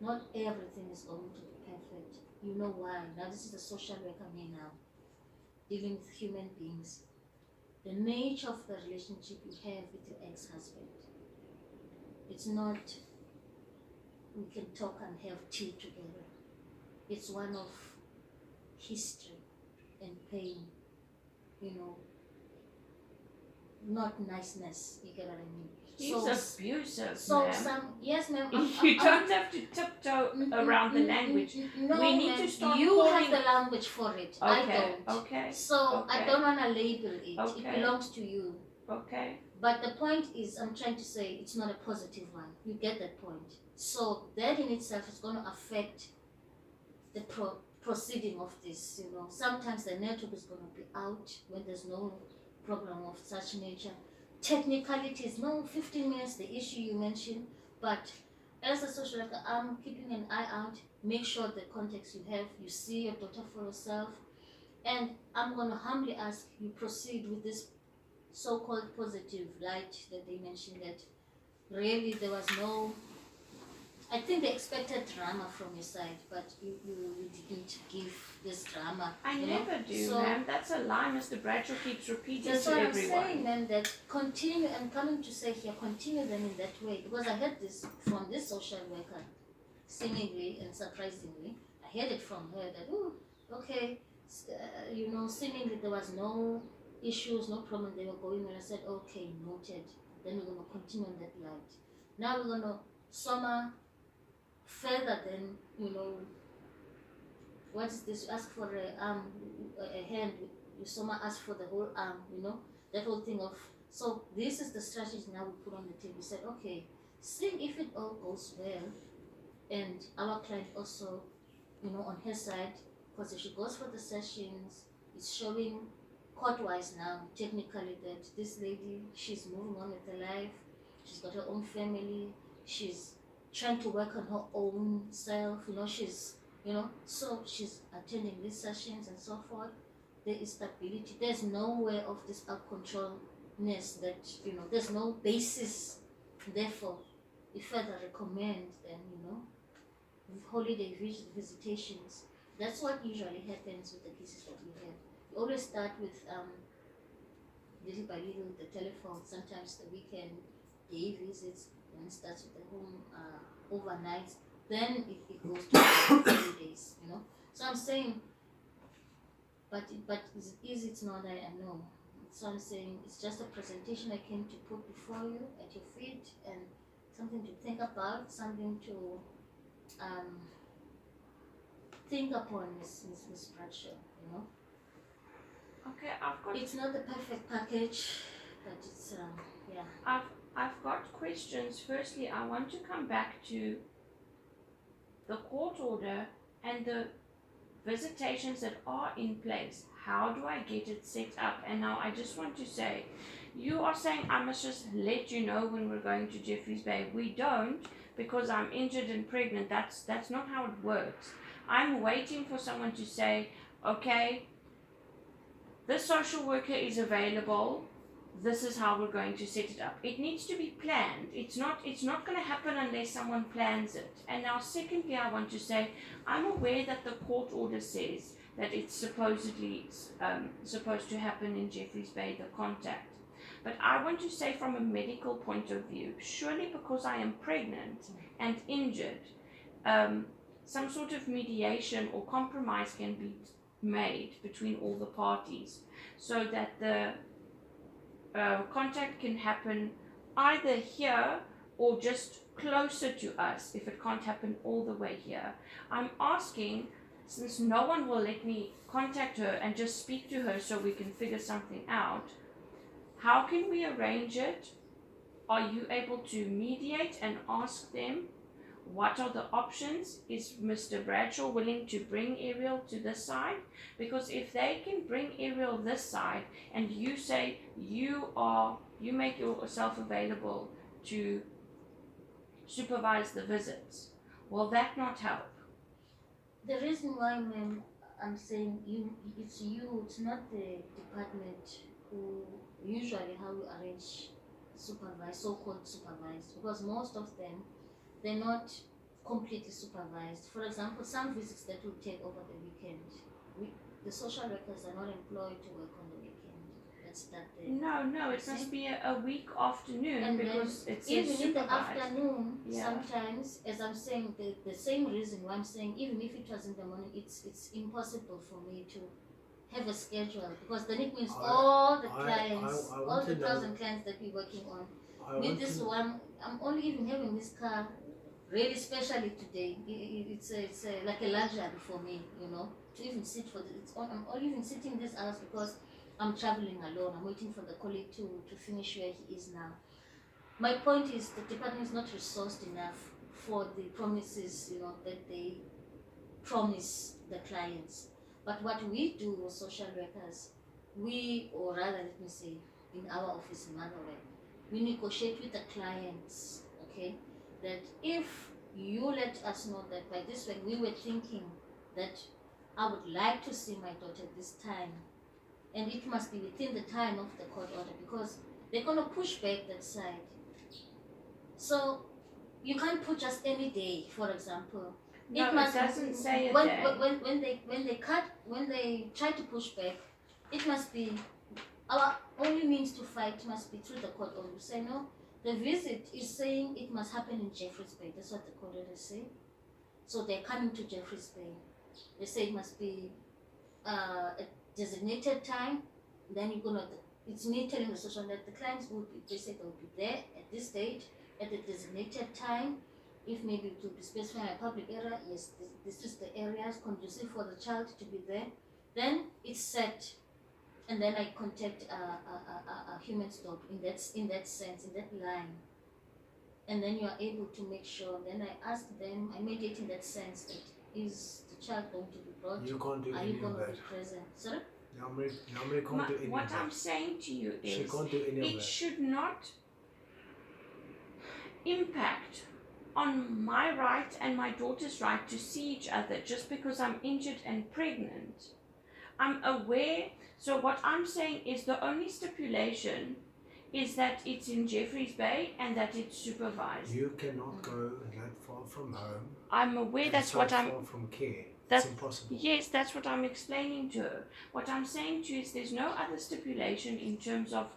S2: not everything is going to be perfect. You know why? Now this is the social worker me now, dealing with human beings. The nature of the relationship you have with your ex-husband, it's not we can talk and have tea together. It's one of history and pain, you know, not niceness, you get what I mean?
S1: He's abusive,
S2: so
S1: ma'am.
S2: Yes, ma'am.
S1: You don't have to tiptoe around the language.
S2: No,
S1: we need to start
S2: you
S1: calling...
S2: have the language for it.
S1: Okay,
S2: I don't.
S1: okay.
S2: So
S1: okay.
S2: I don't want to label it.
S1: Okay.
S2: It belongs to you.
S1: Okay.
S2: But the point is, I'm trying to say it's not a positive one. You get that point. So that in itself is going to affect the proceeding of this. You know, sometimes the network is going to be out when there's no problem of such nature. Technicalities, no 15 minutes, the issue you mentioned, but as a social worker, I'm keeping an eye out, make sure the context you have, you see your daughter for yourself, and I'm going to humbly ask you proceed with this so-called positive light that they mentioned, that really there was no, I think they expected drama from your side, but you didn't give this drama.
S1: I never do,
S2: so,
S1: ma'am. That's a lie Mr. Bradshaw keeps repeating
S2: that's
S1: to
S2: what
S1: everyone.
S2: I'm saying, ma'am, that continue, and coming to say here, continue them in that way, because I heard this from this social worker, seemingly and surprisingly. I heard it from her that, oh, okay, you know, seemingly there was no issues, no problem, they were going on. I said, okay, noted. Then we're going to continue on that light. Now we're going to summer further than, you know, what is this? You ask for a hand, you somehow ask for the whole arm, you know, that whole thing of, so this is the strategy now we put on the table. We said, okay, see if it all goes well, and our client also, you know, on her side, because if she goes for the sessions, it's showing court-wise now, technically, that this lady, she's moving on with her life, she's got her own family, she's trying to work on her own self, you know, she's, you know, so she's attending these sessions and so forth. There is stability. There's no way of this out-controlness that, you know, there's no basis. Therefore, if further recommend, then, you know, holiday visitations. That's what usually happens with the cases that we have. We always start with little by little the telephone, sometimes the weekend, day visits, then it starts with the home overnight, then it goes to holidays, you know. So I'm saying, but is it not? I know. So I'm saying it's just a presentation I came to put before you at your feet, and something to think about, something to think upon, Miss Bradshaw, you know.
S1: Okay, I've got...
S2: It's not the perfect package, but it's, yeah.
S1: I've got questions. Firstly, I want to come back to the court order and the visitations that are in place. How do I get it set up? And now I just want to say, you are saying I must just let you know when we're going to Jeffreys Bay. We don't, because I'm injured and pregnant. That's not how it works. I'm waiting for someone to say, okay, this social worker is available, this is how we're going to set it up. It needs to be planned. It's not going to happen unless someone plans it. And now secondly, I want to say, I'm aware that the court order says that it's supposedly supposed to happen in Jeffreys Bay, the contact. But I want to say from a medical point of view, surely because I am pregnant and injured, some sort of mediation or compromise can be made between all the parties so that the contact can happen either here or just closer to us if it can't happen all the way here. I'm asking, since no one will let me contact her and just speak to her so we can figure something out, how can we arrange it? Are you able to mediate and ask them what are the options? Is Mr. Bradshaw willing to bring Ariel to this side? Because if they can bring Ariel this side and you say you make yourself available to supervise the visits, will that not help?
S2: The reason why, ma'am, I'm saying it's not the department who usually how we arrange so-called supervised, because most of them, they're not completely supervised. For example, some visits that will take over the weekend, the social workers are not employed to work on the weekend. let's start there.
S1: No, it must be a week afternoon
S2: And
S1: because
S2: then
S1: it's
S2: even in the
S1: supervised.
S2: afternoon,
S1: Yeah.
S2: sometimes, as I'm saying, the same reason why I'm saying even if it was in the morning, it's impossible for me to have a schedule, because then it means all the clients, all the 1,000 clients that we're working on. With this one, I'm only even having this car really specially today. It's like a luxury for me, you know, to even sit for this. I'm only even sitting this hours because I'm traveling alone. I'm waiting for the colleague to finish where he is now. My point is the department is not resourced enough for the promises, you know, that they promise the clients. But what we do as social workers, or rather let me say, in our office in Motherwell, we negotiate with the clients, okay, that if you let us know that by this way we were thinking that I would like to see my daughter this time, and it must be within the time of the court order, because they're going to push back that side. So you can't put just any day, for example.
S1: No, it doesn't say a day.
S2: When they try to push back, it must be our only means to fight must be through the court order. Say no, the visit is saying it must happen in Jeffreys Bay. That's what the court order say. So they're coming to Jeffreys Bay. They say it must be a designated time. Then you're gonna. It's me telling the social that the clients will be. They say they will be there at this date at the designated time. If maybe to be specified a public area, yes, this is the areas conducive for the child to be there. Then it's set, and then I contact a human stop in that sense, in that line, and then you are able to make sure. Then I ask them, I mediate in that sense that is the child going to be brought?
S3: You can't do
S2: are
S3: any
S2: you going
S3: of
S2: to
S3: that.
S2: be present? Sorry?
S3: Namri can't do any
S1: What
S3: of that.
S1: I'm saying to you
S3: She
S1: is,
S3: can't do any of
S1: it
S3: that.
S1: should not impact on my right and my daughter's right to see each other just because I'm injured and pregnant. I'm aware, so what I'm saying is the only stipulation is that it's in Jeffreys Bay and that it's supervised.
S3: You cannot go that far from home.
S1: I'm aware that's what I'm...
S3: far from care.
S1: That's
S3: It's impossible.
S1: Yes, that's what I'm explaining to her. What I'm saying to you is there's no other stipulation in terms of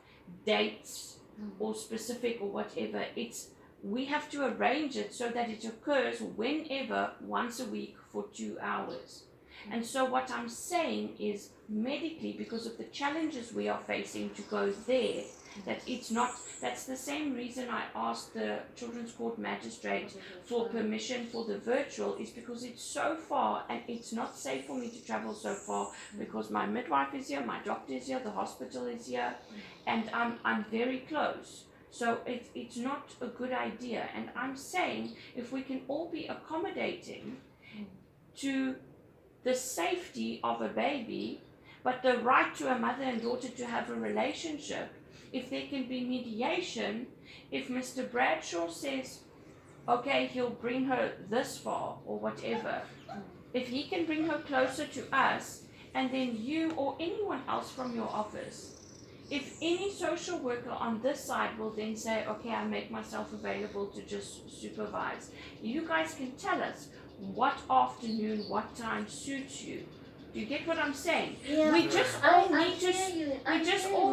S1: dates or specific or whatever. It's we have to arrange it so that it occurs whenever, once a week for 2 hours. And so what I'm saying is medically, because of the challenges we are facing to go there, that it's not, that's the same reason I asked the Children's Court Magistrate for permission for the virtual, is because it's so far and it's not safe for me to travel so far because my midwife is here, my doctor is here, the hospital is here, and I'm very close. So it's not a good idea. And I'm saying if we can all be accommodating to the safety of a baby, but the right to a mother and daughter to have a relationship, if there can be mediation, if Mr. Bradshaw says, okay, he'll bring her this far or whatever, if he can bring her closer to us, and then you or anyone else from your office, if any social worker on this side will then say, okay, I make myself available to just supervise, you guys can tell us what afternoon, what time suits you. Do you get what I'm saying?
S2: Yeah.
S1: We just all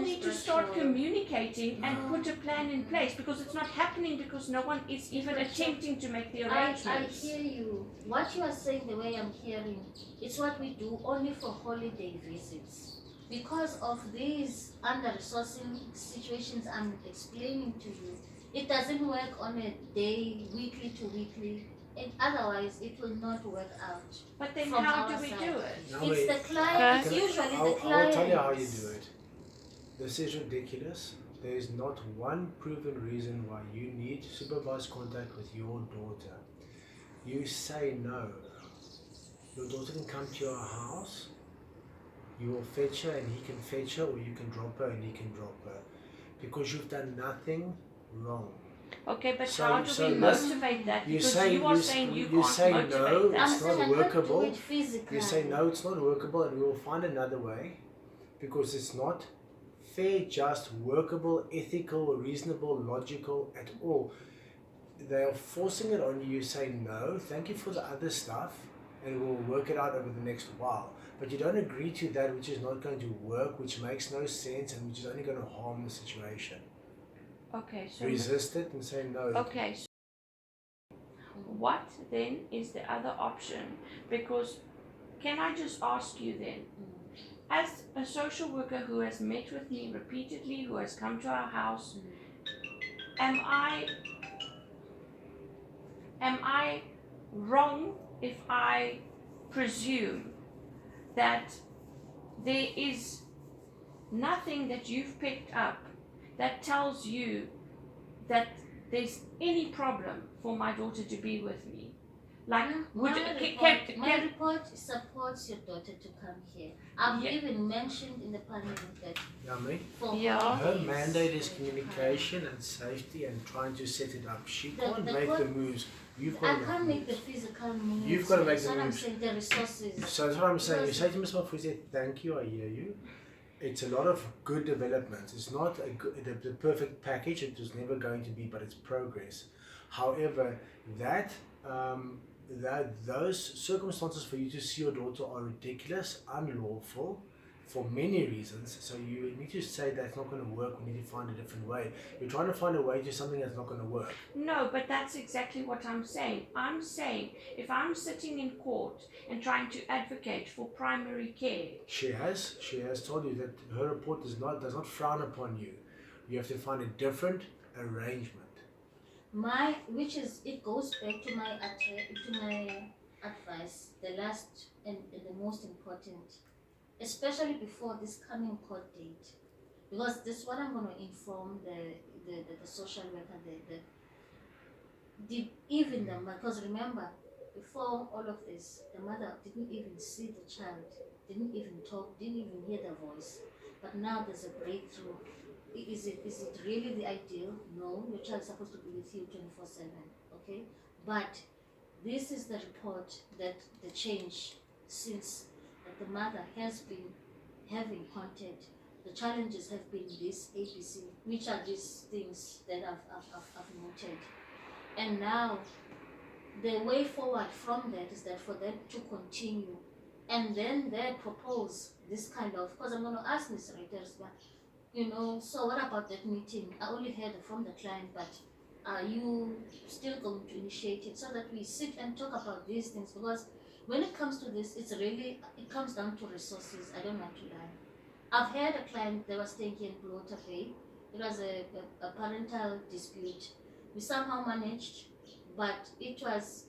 S1: need to
S2: to
S1: start communicating and put a plan in place, because it's not happening because no one is even attempting to make the arrangements.
S2: I hear you. What you are saying, the way I'm hearing, it's what we do only for holiday visits. Because of these under-resourcing situations I'm explaining to you, it doesn't work on a day, weekly to weekly. And otherwise, it will not work out.
S1: But then
S2: from
S1: how
S2: our
S1: do we
S2: side.
S1: do it?
S2: It's the client. It's usually the client.
S3: I'll tell you how you do it. This is ridiculous. There is not one proven reason why you need supervised contact with your daughter. You say no. Your daughter can come to your house. You will fetch her and he can fetch her, or you can drop her and he can drop her. Because you've done nothing wrong.
S1: Okay, but
S3: So-
S1: how do
S3: so
S1: we
S3: let's-
S1: motivate that?
S3: You
S1: Because
S3: say
S1: you are saying you can't
S3: say
S1: motivate
S3: no,
S1: that.
S2: I'm
S3: it's
S2: saying
S3: not
S2: I can't
S3: workable.
S2: do it physically.
S3: You say no, it's not workable, and we will find another way, because it's not fair, just, workable, ethical, reasonable, logical at all. They are forcing it on you. You say no, thank you for the other stuff, and we'll work it out over the next while. but you don't agree to that which is not going to work, which makes no sense, and which is only going to harm the situation.
S1: Okay, so
S3: Resist it and say no.
S1: okay, so what then is the other option? Because can I just ask you then, as a social worker who has met with me repeatedly, who has come to our house, am I wrong if I presume that there is nothing that you've picked up that tells you that there's any problem for my daughter to be with me? Like,
S2: my report supports your daughter to come here. I've even mentioned in the panel that
S3: her mandate is communication and safety and trying to set it up. She can't make the moves.
S2: I can't make the physical moves.
S3: You've got to make the moves.
S2: I'm saying the resources.
S3: So that's what I'm saying. You say to Ms. Mafuze, thank you, I hear you. It's a lot of good development. It's not the perfect package. It was never going to be, but it's progress. However, those circumstances for you to see your daughter are ridiculous, unlawful, for many reasons. So you need to say that's not going to work. We need to find a different way. You're trying to find a way to something that's not going to work.
S1: No, but that's exactly what I'm saying. I'm saying if I'm sitting in court and trying to advocate for primary care.
S3: She has told you that her report does not frown upon you. You have to find a different arrangement.
S2: It goes back to my advice, the last and the most important, especially before this coming court date, because this is what I'm going to inform the social worker, because remember, before all of this, the mother didn't even see the child, didn't even talk, didn't even hear the voice, but now there's a breakthrough. Is it really the ideal? No, your child is supposed to be with you 24/7, okay? But this is the report that the change since the mother has been having contact. The challenges have been this ABC, which are these things that I've noted. And now the way forward from that is that for them to continue and then they propose this kind of, because I'm going to ask Ms. Reuters, so what about that meeting? I only heard from the client, but are you still going to initiate it so that we sit and talk about these things? Because when it comes to this, it comes down to resources. I don't want to lie. I've had a client that was staying here in Bloota Bay. It was a parental dispute. We somehow managed, but it was